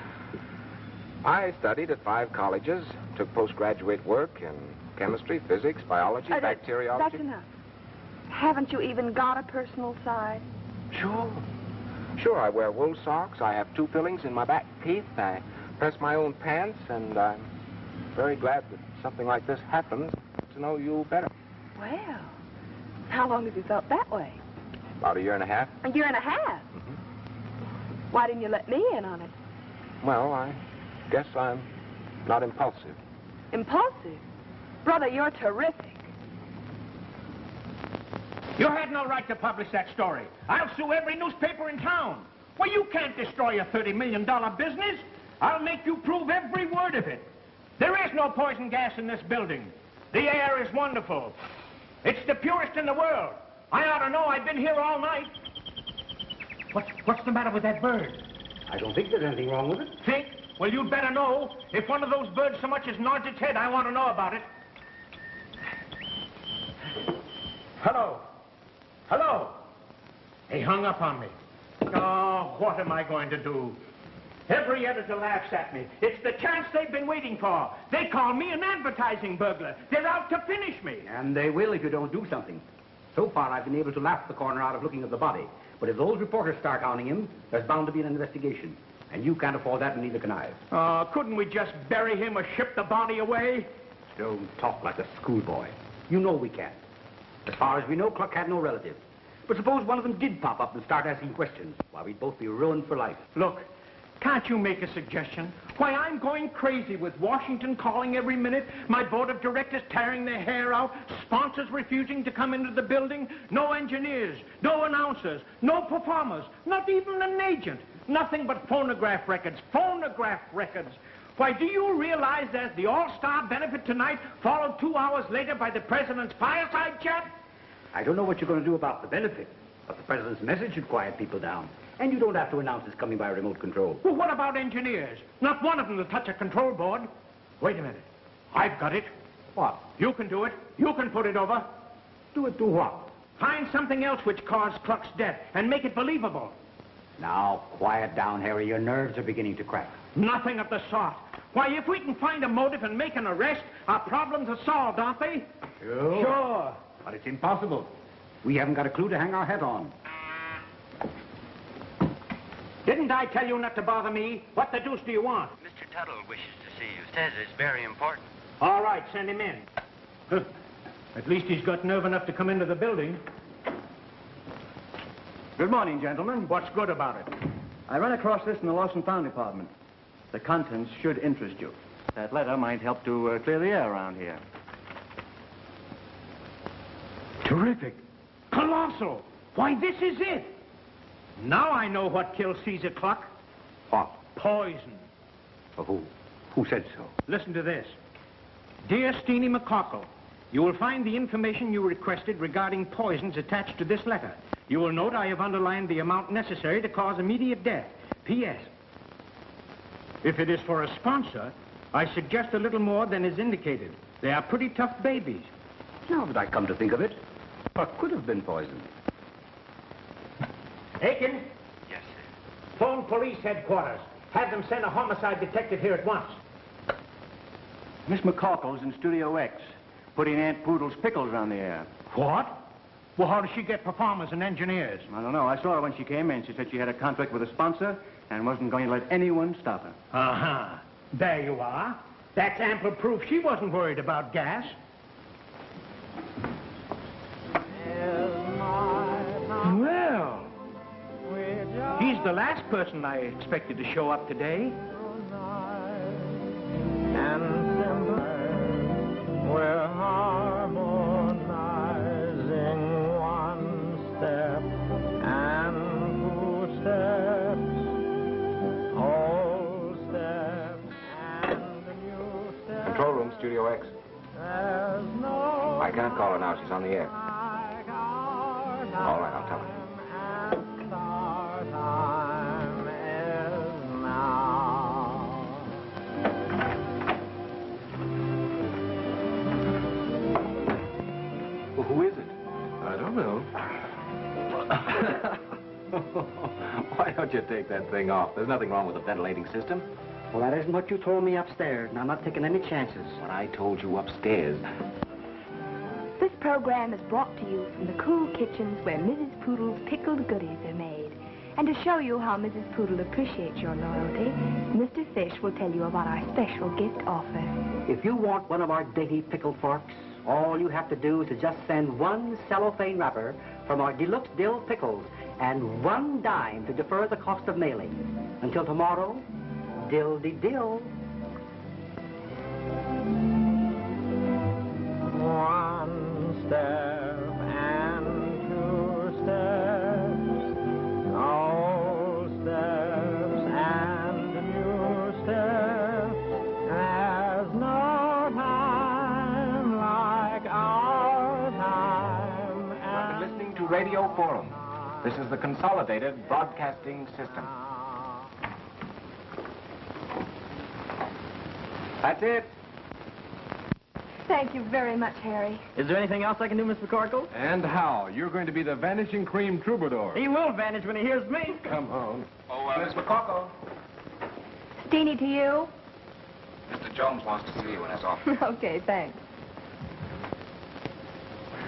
I studied at 5 colleges, took postgraduate work in chemistry, physics, biology, bacteriology. That's enough. Haven't you even got a personal side? Sure. Sure, I wear wool socks. I have 2 fillings in my back teeth. I press my own pants, and I'm very glad that something like this happens to know you better. Well, how long have you felt that way? About a year and a half. A year and a half? Mm-hmm. Why didn't you let me in on it? Well, I guess I'm not impulsive. Impulsive? Brother, you're terrific. You had no right to publish that story. I'll sue every newspaper in town. Well, you can't destroy a $30 million business. I'll make you prove every word of it. There is no poison gas in this building. The air is wonderful. It's the purest in the world. I ought to know. I've been here all night. What's the matter with that bird? I don't think there's anything wrong with it. Think? Well, you'd better know. If one of those birds so much as nods its head, I want to know about it. Hello? Hello? He hung up on me. Oh, what am I going to do? Every editor laughs at me. It's the chance they've been waiting for. They call me an advertising burglar. They're out to finish me. And they will if you don't do something. So far, I've been able to laugh the corner out of looking at the body. But if those reporters start hounding him, there's bound to be an investigation. And you can't afford that, and neither can I. Couldn't we just bury him or ship the body away? Don't talk like a schoolboy. You know we can't. As far as we know, Kluck had no relative. But suppose one of them did pop up and start asking questions. Why, we'd both be ruined for life. Look, can't you make a suggestion? Why, I'm going crazy with Washington calling every minute, my board of directors tearing their hair out, sponsors refusing to come into the building, no engineers, no announcers, no performers, not even an agent. Nothing but phonograph records, phonograph records. Why, do you realize there's the all-star benefit tonight, followed 2 hours later by the president's fireside chat? I don't know what you're going to do about the benefit, but the president's message should quiet people down. And you don't have to announce it's coming by remote control. Well, what about engineers? Not one of them to touch a control board. Wait a minute. I've got it. What? You can do it. You can put it over. Do it do what? Find something else which caused Kluck's death and make it believable. Now, quiet down, Harry. Your nerves are beginning to crack. Nothing of the sort. Why, if we can find a motive and make an arrest, our problems are solved, aren't they? Sure. Sure. But it's impossible. We haven't got a clue to hang our head on. Didn't I tell you not to bother me? What the deuce do you want? Mr. Tuttle wishes to see you. Says it's very important. All right, send him in. At least he's got nerve enough to come into the building. Good morning, gentlemen. What's good about it? I ran across this in the lost and found department. The contents should interest you. That letter might help to clear the air around here. Terrific. Colossal. Why, this is it. Now I know what killed Caesar Kluck. What? Poison. Who? Who said so? Listen to this. Dear Steenie MacCorkle, you will find the information you requested regarding poisons attached to this letter. You will note I have underlined the amount necessary to cause immediate death. P.S. If it is for a sponsor, I suggest a little more than is indicated. They are pretty tough babies. Now that I come to think of it, what could have been poisoned? Aiken? Yes, sir. Phone police headquarters. Have them send a homicide detective here at once. Miss MacCorkle's in Studio X, putting Aunt Poodle's pickles on the air. What? Well, how does she get performers and engineers? I don't know. I saw her when she came in. She said she had a contract with a sponsor and wasn't going to let anyone stop her. Uh-huh. There you are. That's ample proof she wasn't worried about gas. Well, he's the last person I expected to show up today. We're harmonizing one step and two steps, old steps and new steps. Control room, Studio X. There's no I can't call her now. She's on the air. All right, I'll tell her. and our time is now. Well, who is it? I don't know. Why don't you take that thing off? There's nothing wrong with the ventilating system. Well, that isn't what you told me upstairs, and I'm not taking any chances. What I told you upstairs. This program is brought to you from the cool kitchens where Mrs. Poodle's pickled goodies are made. And to show you how Mrs. Poodle appreciates your loyalty, Mr. Fish will tell you about our special gift offer. If you want one of our dainty pickled forks, all you have to do is to just send one cellophane wrapper from our deluxe dill pickles and 1 dime to defer the cost of mailing. Until tomorrow, dill-de-dill. One step and 2 steps, old steps and new steps. There's no time like our time. You're listening to Radio Forum. This is the Consolidated Broadcasting System. That's it. Thank you very much, Harry. Is there anything else I can do, Miss MacCorkle? And how? You're going to be the vanishing cream troubadour. He will vanish when he hears me. Come on. Oh, Miss MacCorkle. Steenie, to you. Mr. Jones wants to see you in his office. Okay, thanks.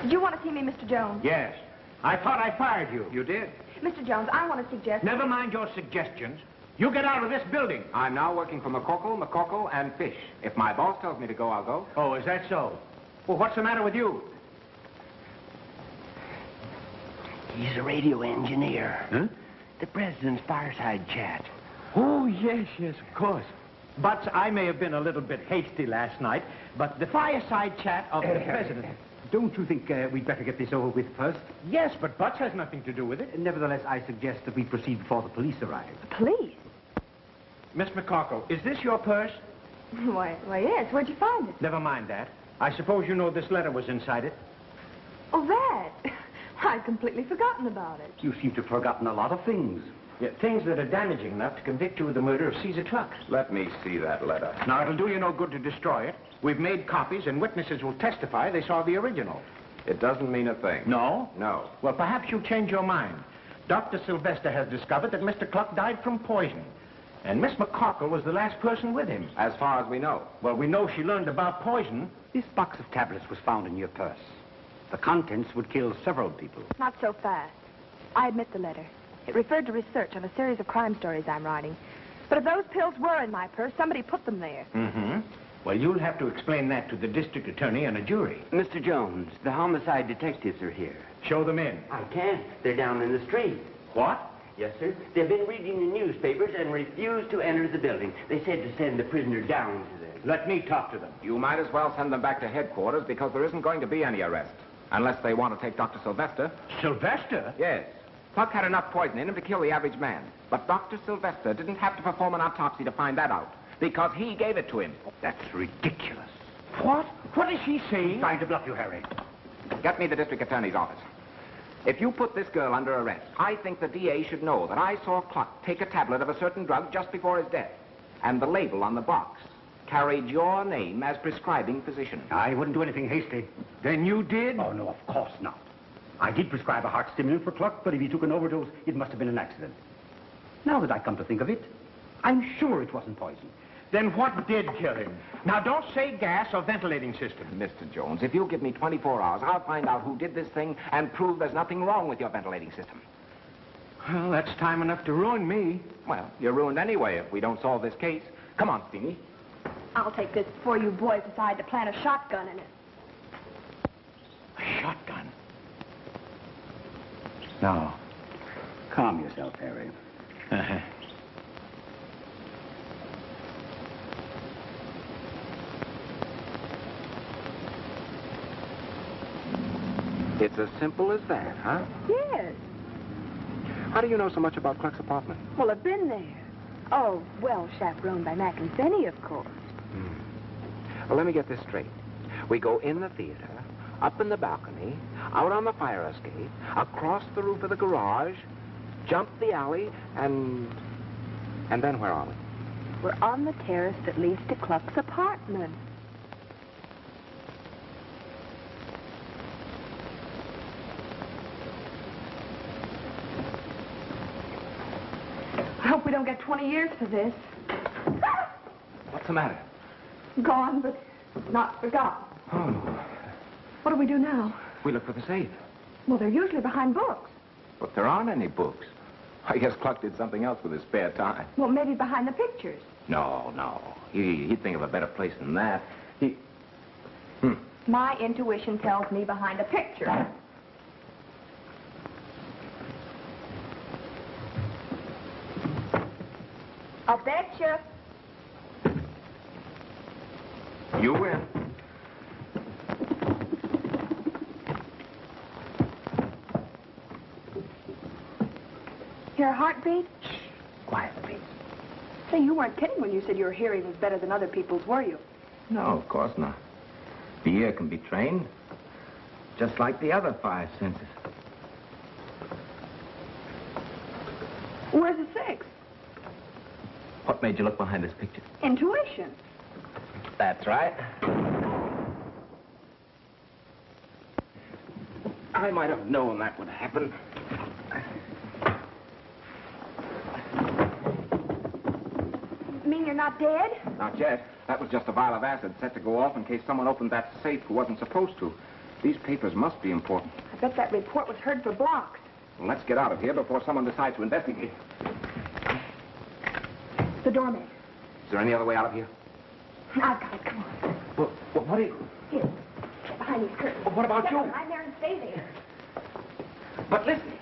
Did you want to see me, Mr. Jones? Yes. I thought I fired you. You did. Mr. Jones, I want to suggest... Never mind your suggestions. You get out of this building. I'm now working for MacCorkle, and Fish. If my boss tells me to go, I'll go. Oh, is that so? Well, what's the matter with you? He's a radio engineer. Huh? The president's fireside chat. Oh, yes, of course. But I may have been a little bit hasty last night, but the fireside chat of the president... Don't you think we'd better get this over with first? Yes, but Butts has nothing to do with it. Nevertheless, I suggest that we proceed before the police arrive. Police? Miss MacCorkle, is this your purse? Why, yes. Where'd you find it? Never mind that. I suppose you know this letter was inside it. Oh, that? I'd completely forgotten about it. You seem to have forgotten a lot of things. Yeah, things that are damaging enough to convict you of the murder of Caesar Kluck. Let me see that letter. Now, it'll do you no good to destroy it. We've made copies, and witnesses will testify they saw the original. It doesn't mean a thing. No? No. Well, perhaps you'll change your mind. Dr. Sylvester has discovered that Mr. Kluck died from poison. And Miss MacCorkle was the last person with him. As far as we know. Well, we know she learned about poison. This box of tablets was found in your purse. The contents would kill several people. Not so fast. I admit the letter. It referred to research on a series of crime stories I'm writing. But if those pills were in my purse, somebody put them there. Mm-hmm. Well, you'll have to explain that to the district attorney and a jury. Mr. Jones, the homicide detectives are here. Show them in. I can't. They're down in the street. What? Yes, sir. They've been reading the newspapers and refused to enter the building. They said to send the prisoner down to them. Let me talk to them. You might as well send them back to headquarters because there isn't going to be any arrest. Unless they want to take Dr. Sylvester. Sylvester? Yes. Pluck had enough poison in him to kill the average man. But Dr. Sylvester didn't have to perform an autopsy to find that out. Because he gave it to him. That's ridiculous. What? What is he saying? He's trying to bluff you, Harry. Get me the district attorney's office. If you put this girl under arrest, I think the DA should know that I saw Kluck take a tablet of a certain drug just before his death. And the label on the box carried your name as prescribing physician. I wouldn't do anything hasty. Then you did? Oh, no, of course not. I did prescribe a heart stimulant for Kluck, but if he took an overdose, it must have been an accident. Now that I come to think of it, I'm sure it wasn't poison. Then what did kill him? Now, don't say gas or ventilating system. Mr. Jones, if you'll give me 24 hours, I'll find out who did this thing and prove there's nothing wrong with your ventilating system. Well, that's time enough to ruin me. Well, you're ruined anyway if we don't solve this case. Come on, Steenie. I'll take this before you boys decide to plant a shotgun in it. A shotgun? Now, calm yourself, Harry. Uh-huh. It's as simple as that, huh? Yes. How do you know so much about Kluck's apartment? Well, I've been there. Oh, well, chaperoned by Mac and Steenie, of course. Well, let me get this straight. We go in the theater, up in the balcony, out on the fire escape, across the roof of the garage, jump the alley, and then where are we? We're on the terrace that leads to Kluck's apartment. I hope we don't get 20 years for this. What's the matter? Gone, but not forgotten. Oh, What do we do now? we look for the safe. Well, they're usually behind books. But there aren't any books. I guess Kluck did something else with his spare time. Well, maybe behind the pictures. No. He'd think of a better place than that. My intuition tells me behind a picture. I'll betcha. You win. Hear a heartbeat? Quiet, please. Say, you weren't kidding when you said your hearing was better than other people's, were you? No, of course not. The ear can be trained, just like the other 5 senses. Where's the 6th? What made you look behind this picture? Intuition. That's right. I might have known that would happen. Mean you're not dead? Not yet. That was just a vial of acid set to go off in case someone opened that safe who wasn't supposed to. These papers must be important. I bet that report was heard for blocks. Well, let's get out of here before someone decides to investigate. The doorman. Is there any other way out of here? I've got it. Come on. Well, what are you... Here. Get behind these curtains. Well, what about Get you? behind there and stay there. But listen.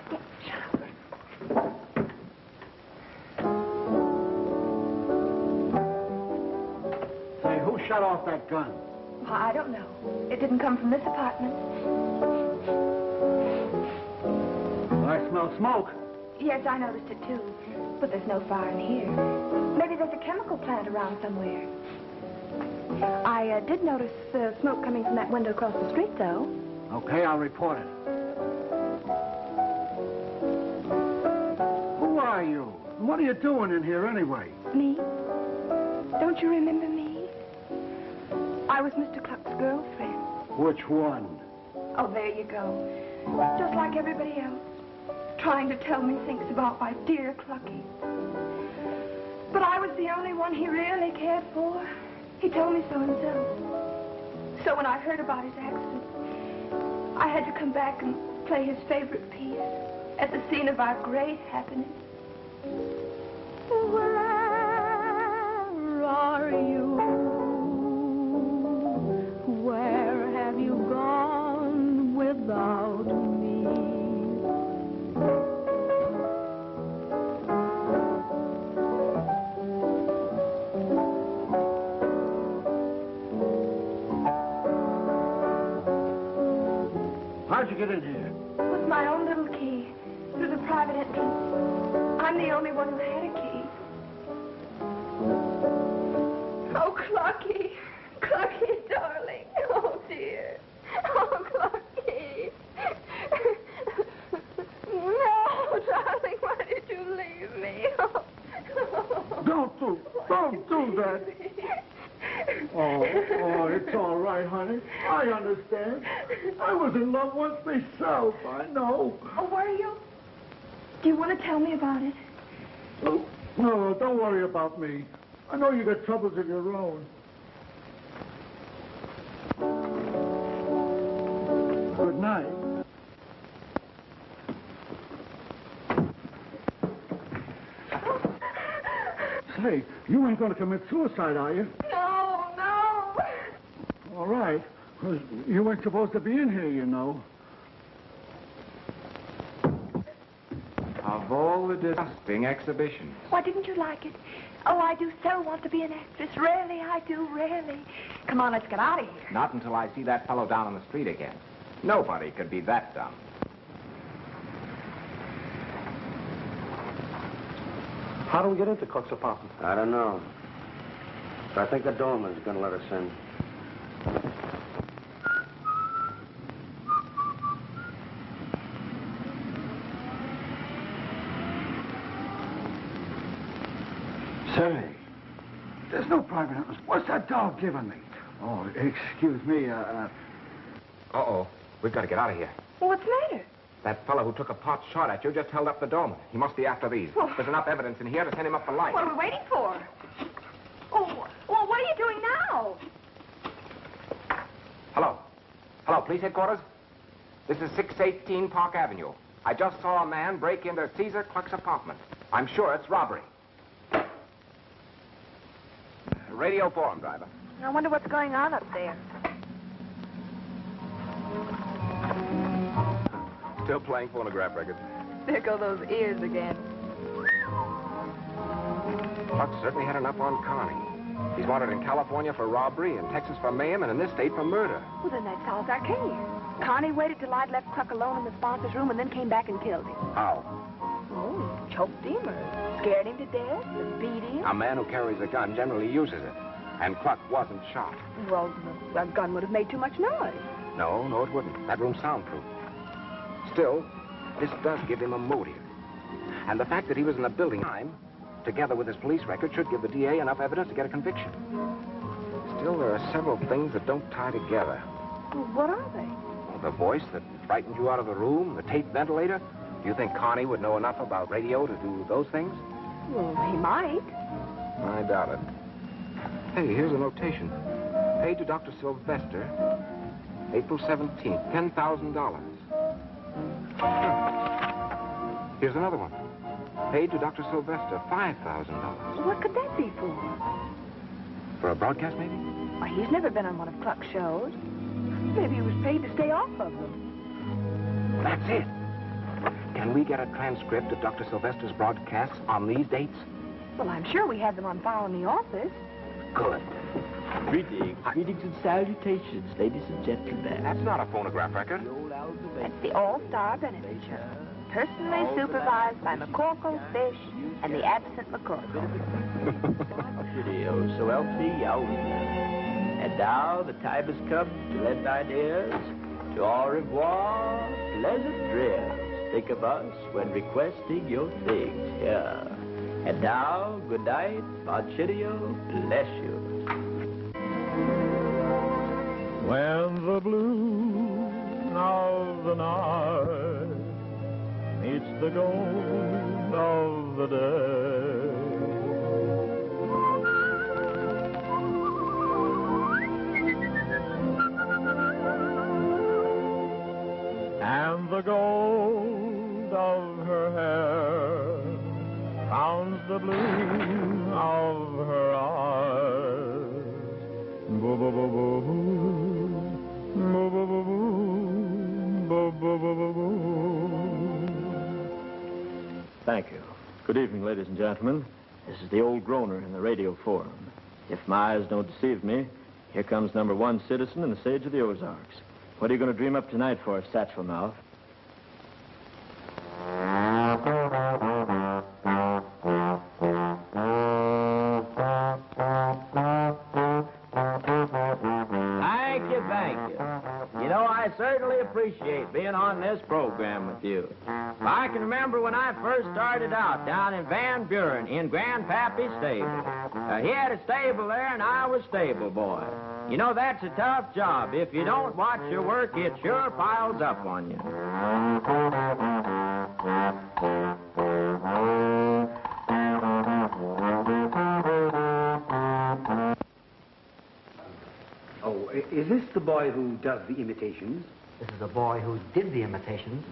Say, who shut off that gun? Well, I don't know. It didn't come from this apartment. I smell smoke. Yes, I noticed it too. But there's no fire in here. Maybe there's a chemical plant around somewhere. I did notice the smoke coming from that window across the street, though. Okay, I'll report it. Who are you? What are you doing in here anyway? Me? Don't you remember me? I was Mr. Kluck's girlfriend. Which one? Oh, there you go. Just like everybody else. Trying to tell me things about my dear Clucky. But I was the only one he really cared for. He told me so himself. So when I heard about his accident, I had to come back and play his favorite piece at the scene of our great happiness. Where are you? Where have you gone without me? How'd you get in here? With my own little key, through the private entrance. I'm the only one who had a key. Oh, Clucky. Clucky, darling. Oh, dear. Oh, Clucky. No, darling, why did you leave me? Oh. Don't do that. Oh, it's all right, honey. I understand. I was in love once myself, I know. Oh, were you? Do you want to tell me about it? Oh, no, don't worry about me. I know you got troubles of your own. Good night. Say, you ain't going to commit suicide, are you? No, no. All right. 'Cause you weren't supposed to be in here, you know. Of all the disgusting exhibitions. Why didn't you like it? Oh, I do so want to be an actress. Really, I do, really. Come on, let's get out of here. Not until I see that fellow down on the street again. Nobody could be that dumb. How do we get into Kluck's apartment? I don't know. But I think the doorman's going to let us in. Say, there's no private entrance. What's that dog giving me? Oh, excuse me, Uh-oh. We've got to get out of here. Well, what's the matter? That fellow who took a pot shot at you just held up the doorman. He must be after these. Well, there's enough evidence in here to send him up for life. What are we waiting for? Oh, well, what are you doing now? Hello. Hello, police headquarters? This is 618 Park Avenue. I just saw a man break into Caesar Kluck's apartment. I'm sure it's robbery. Radio for him, driver. I wonder what's going on up there. Still playing phonograph records. There go those ears again. Kluck certainly had enough on Connie. He's wanted in California for robbery, in Texas for mayhem, and in this state for murder. Well, then that solves our case. Connie waited till I'd left Kluck alone in the sponsor's room and then came back and killed him. How? Oh, choked him or scared him to death and beat him. A man who carries a gun generally uses it. And Kluck wasn't shot. Well, a gun would have made too much noise. No, it wouldn't. That room's soundproof. Still, this does give him a motive. And the fact that he was in the building time, together with his police record, should give the DA enough evidence to get a conviction. Still, there are several things that don't tie together. Well, what are they? Well, the voice that frightened you out of the room, the tape ventilator. Do you think Connie would know enough about radio to do those things? Well, he might. I doubt it. Hey, here's a notation. Paid to Dr. Sylvester, April 17th, $10,000. Here's another one. Paid to Dr. Sylvester, $5,000. What could that be for? For a broadcast, maybe? Why, he's never been on one of Kluck's shows. Maybe he was paid to stay off of them. That's it. Can we get a transcript of Dr. Sylvester's broadcasts on these dates? Well, I'm sure we have them on file in the office. Good. Greetings and salutations, ladies and gentlemen. That's not a phonograph record. That's the All-Star Benefit Show. Personally supervised by MacCorkle, Fish, and the absent MacCorkle. Video, so help me out. And now the time has come to lend ideas to au revoir, pleasant dreams. Think of us when requesting your things here. And now, good night, Bonchitio, bless you. When the blue of the night meets the gold of the day, and the gold of her hair founds the blue of her eyes. Boo boo boo boo boo boo boo boo boo boo boo boo. Thank you. Good evening, ladies and gentlemen. This is the old groaner in the radio forum. If my eyes don't deceive me, here comes number one citizen and the sage of the Ozarks. What are you going to dream up tonight for, Satchel Mouth? Thank you. You know, I certainly appreciate being on this program with you. I can remember when I first started out down in Van Buren in Grandpappy's stable. He had a stable there, and I was stable boy. You know, that's a tough job. If you don't watch your work, it sure piles up on you. Oh, is this the boy who does the imitations? This is the boy who did the imitations.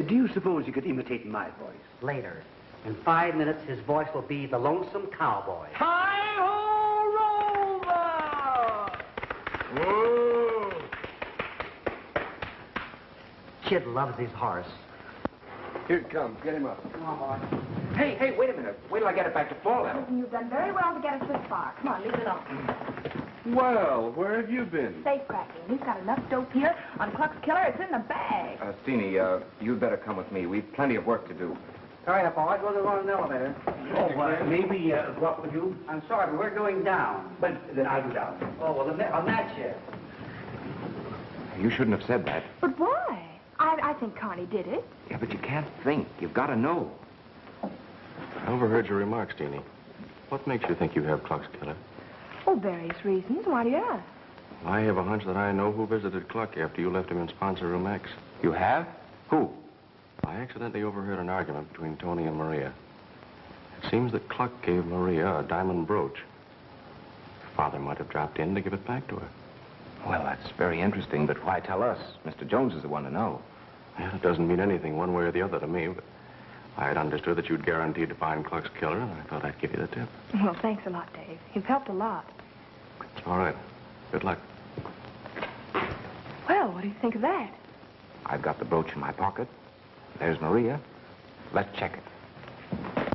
Do you suppose you could imitate my voice? Later. In 5 minutes, his voice will be the Lonesome Cowboy. Hi-ho, Rover! Whoa! Kid loves his horse. Here it comes. Get him up. Come on, boy. Hey, wait a minute. Wait till I get it back to full level. You've done very well to get us this far. Come on, leave it alone. Well, where have you been? Safe cracking. We've got enough dope here on Kluck's killer. It's in the bag. Steenie, you'd better come with me. We've plenty of work to do. All right, boys, we'll go on an elevator. Maybe walk with you? I'm sorry, but we're going down. But then I'll go down. Oh, well, on that chair. You shouldn't have said that. But why? I think Connie did it. Yeah, but you can't think. You've got to know. I overheard your remarks, Steenie. What makes you think you have Kluck's killer? Oh, various reasons. Why do you ask? I have a hunch that I know who visited Kluck after you left him in sponsor room X. You have? Who? I accidentally overheard an argument between Tony and Maria. It seems that Kluck gave Maria a diamond brooch. Her father might have dropped in to give it back to her. Well, that's very interesting, but why tell us? Mr. Jones is the one to know. Well, it doesn't mean anything one way or the other to me, but I had understood that you'd guaranteed to find Kluck's killer, and I thought I'd give you the tip. Well, thanks a lot, Dave. You've helped a lot. All right. Good luck. Well, what do you think of that? I've got the brooch in my pocket. There's Maria. Let's check it.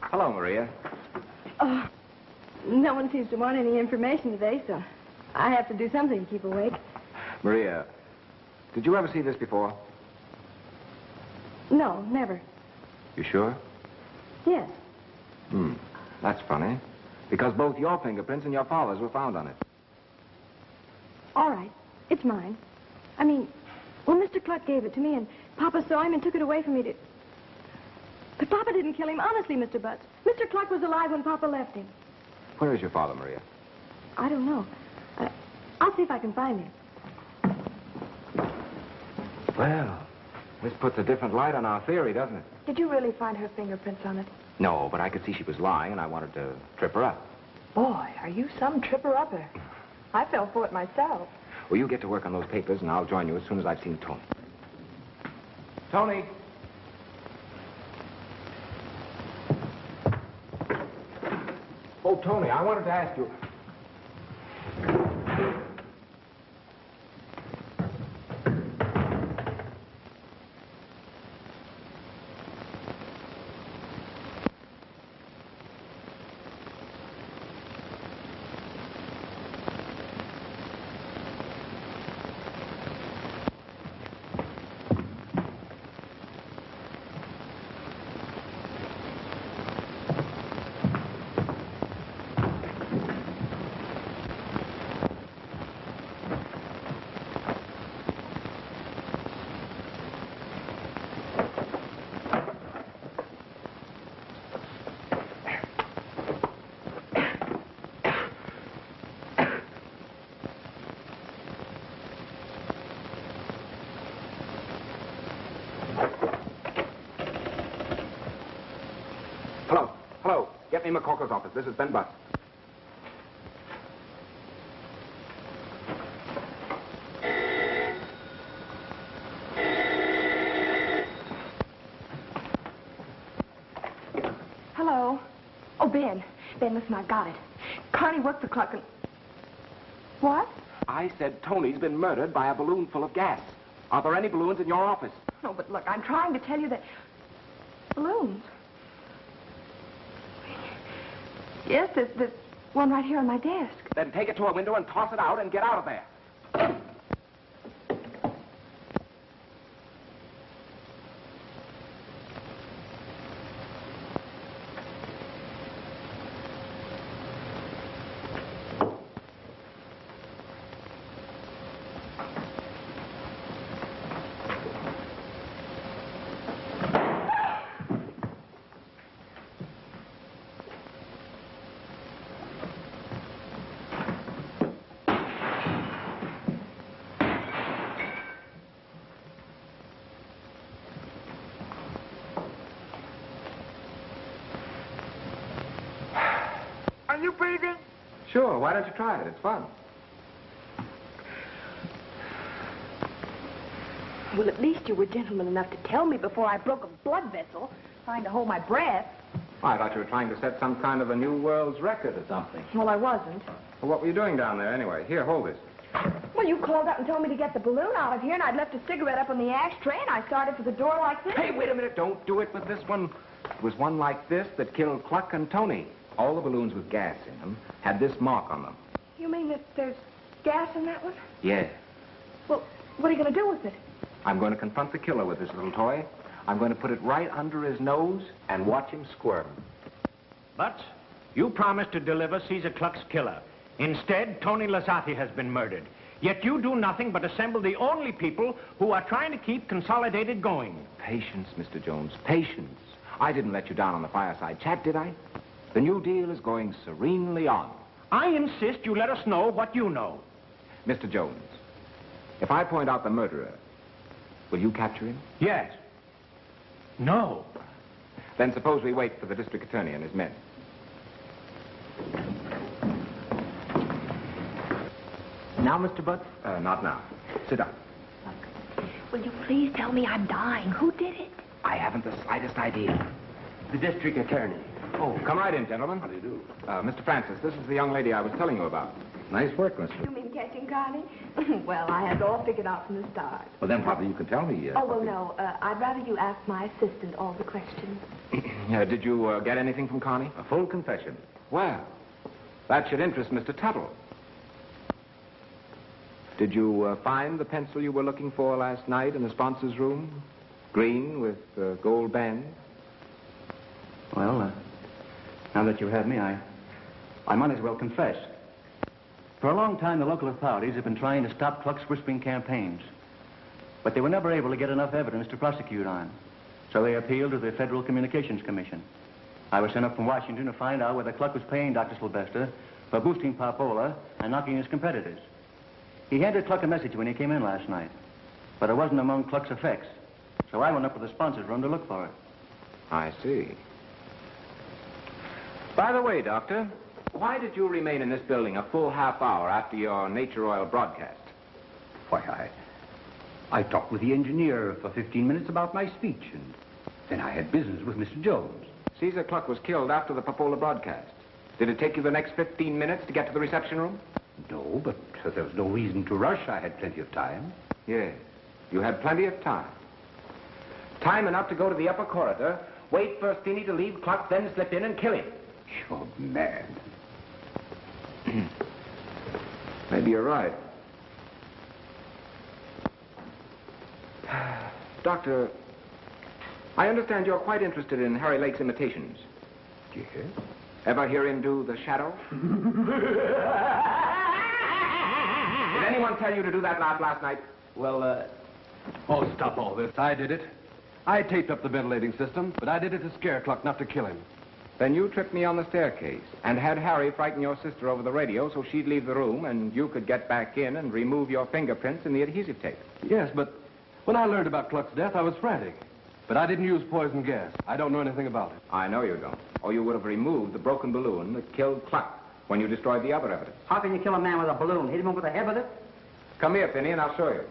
Hello, Maria. Oh, no one seems to want any information today, so I have to do something to keep awake. Maria, did you ever see this before? No, never. You sure? Yes. That's funny. Because both your fingerprints and your father's were found on it. All right. It's mine. I mean, well, Mr. Kluck gave it to me, and Papa saw him and took it away from me to... But Papa didn't kill him, honestly, Mr. Butts. Mr. Kluck was alive when Papa left him. Where is your father, Maria? I don't know. I'll see if I can find him. Well, this puts a different light on our theory, doesn't it? Did you really find her fingerprints on it? No, but I could see she was lying, and I wanted to trip her up. Boy, are you some tripper-upper. I fell for it myself. Well, you get to work on those papers, and I'll join you as soon as I've seen Tony. Tony! Oh, Tony, I wanted to ask you... Hello. Get me MacCorkle's office. This is Ben Butts. Hello. Oh, Ben. Ben, listen, I got it. Carney worked for Kluck and... What? I said Tony's been murdered by a balloon full of gas. Are there any balloons in your office? No, but look, I'm trying to tell you that... Balloons? Yes, there's one right here on my desk. Then take it to a window and toss it out and get out of there. Are you breathing? Sure, why don't you try it? It's fun. Well, at least you were gentleman enough to tell me before I broke a blood vessel, trying to hold my breath. I thought you were trying to set some kind of a new world's record or something. Well, I wasn't. Well, what were you doing down there anyway? Here, hold this. Well, you called up and told me to get the balloon out of here, and I'd left a cigarette up on the ashtray, and I started for the door like this. Hey, wait a minute. Don't do it with this one. It was one like this that killed Kluck and Tony. All the balloons with gas in them had this mark on them. You mean that there's gas in that one? Yeah. Well, what are you going to do with it? I'm going to confront the killer with this little toy. I'm going to put it right under his nose and watch him squirm. But you promised to deliver Caesar Kluck's killer. Instead, Tony Lazzati has been murdered. Yet you do nothing but assemble the only people who are trying to keep Consolidated going. Patience, Mr. Jones, patience. I didn't let you down on the fireside chat, did I? The New Deal is going serenely on. I insist you let us know what you know. Mr. Jones, if I point out the murderer, will you capture him? Yes. No. Then suppose we wait for the district attorney and his men. Now, Mr. Butts? Not now. Sit down. Will you please tell me I'm dying? Who did it? I haven't the slightest idea. The district attorney. Oh, come right in, gentlemen. How do you do? Mr. Francis, this is the young lady I was telling you about. Nice work, mister. You mean catching Connie? Well, I had it all figured out from the start. Well, then probably you can tell me. Oh, well, no. I'd rather you ask my assistant all the questions. Did you get anything from Connie? A full confession. Well, that should interest Mr. Tuttle. Did you find the pencil you were looking for last night in the sponsor's room? Green with gold band? Well, now that you have me, I might as well confess. For a long time, the local authorities have been trying to stop Kluck's whispering campaigns. But they were never able to get enough evidence to prosecute on. So they appealed to the Federal Communications Commission. I was sent up from Washington to find out whether Kluck was paying Dr. Sylvester for boosting Popola and knocking his competitors. He handed Kluck a message when he came in last night, but it wasn't among Kluck's effects. So I went up to the sponsor's room to look for it. I see. By the way, Doctor, why did you remain in this building a full half hour after your Nature Oil broadcast? Why, I talked with the engineer for 15 minutes about my speech, and then I had business with Mr. Jones. Caesar Kluck was killed after the Popola broadcast. Did it take you the next 15 minutes to get to the reception room? No, but there was no reason to rush. I had plenty of time. Yes, you had plenty of time. Time enough to go to the upper corridor, wait for Steenie to leave Kluck, then slip in and kill him. You're mad. Maybe you're right. Doctor, I understand you're quite interested in Harry Lake's imitations. Yes? Ever hear him do the shadow? Did anyone tell you to do that laugh last night? Well, oh, stop all this. I did it. I taped up the ventilating system, but I did it to scare Kluck, not to kill him. Then you tripped me on the staircase and had Harry frighten your sister over the radio so she'd leave the room and you could get back in and remove your fingerprints in the adhesive tape. Yes, but when I learned about Kluck's death, I was frantic. But I didn't use poison gas. I don't know anything about it. I know you don't. Or you would have removed the broken balloon that killed Kluck when you destroyed the other evidence. How can you kill a man with a balloon? Hit him over the head with it? Come here, Finney, and I'll show you.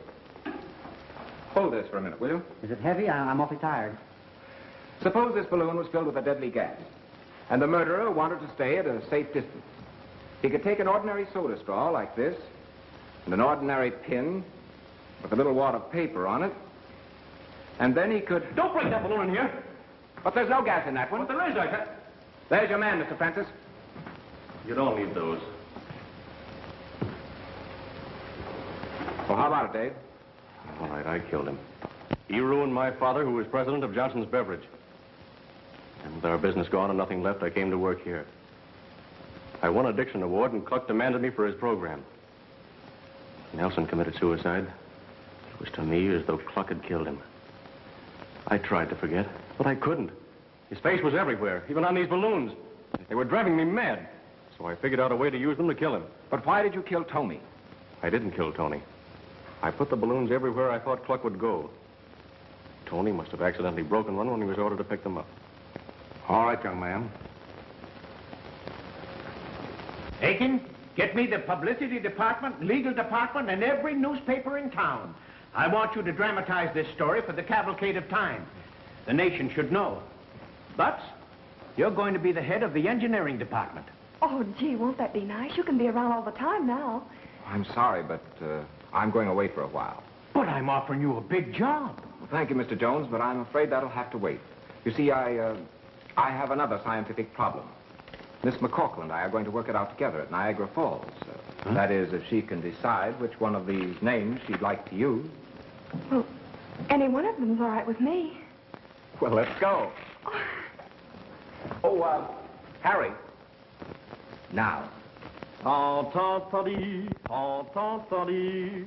Hold this for a minute, will you? Is it heavy? I'm awfully tired. Suppose this balloon was filled with a deadly gas, and the murderer wanted to stay at a safe distance. He could take an ordinary soda straw like this, and an ordinary pin with a little wad of paper on it, and then he could... Don't bring that balloon in here! But there's no gas in that one. But there is, I said. There's your man, Mr. Francis. You don't need those. Well, how about it, Dave? All right, I killed him. He ruined my father, who was president of Johnson's Beverage. And with our business gone and nothing left, I came to work here. I won a Dixon Award, and Kluck demanded me for his program. Nelson committed suicide. It was to me as though Kluck had killed him. I tried to forget, but I couldn't. His face was everywhere, even on these balloons. They were driving me mad. So I figured out a way to use them to kill him. But why did you kill Tony? I didn't kill Tony. I put the balloons everywhere I thought Kluck would go. Tony must have accidentally broken one when he was ordered to pick them up. All right, young man. Aiken, get me the publicity department, legal department, and every newspaper in town. I want you to dramatize this story for the cavalcade of time. The nation should know. Butts, you're going to be the head of the engineering department. Oh, gee, won't that be nice? You can be around all the time now. I'm sorry, but I'm going away for a while. But I'm offering you a big job. Well, thank you, Mr. Jones, but I'm afraid that'll have to wait. You see, I have another scientific problem. Miss MacCorkle and I are going to work it out together at Niagara Falls. That is, if she can decide which one of these names she'd like to use. Well, any one of them's all right with me. Well, let's go. Oh, Harry. Now. Ta ta ta dee, ta ta ta dee.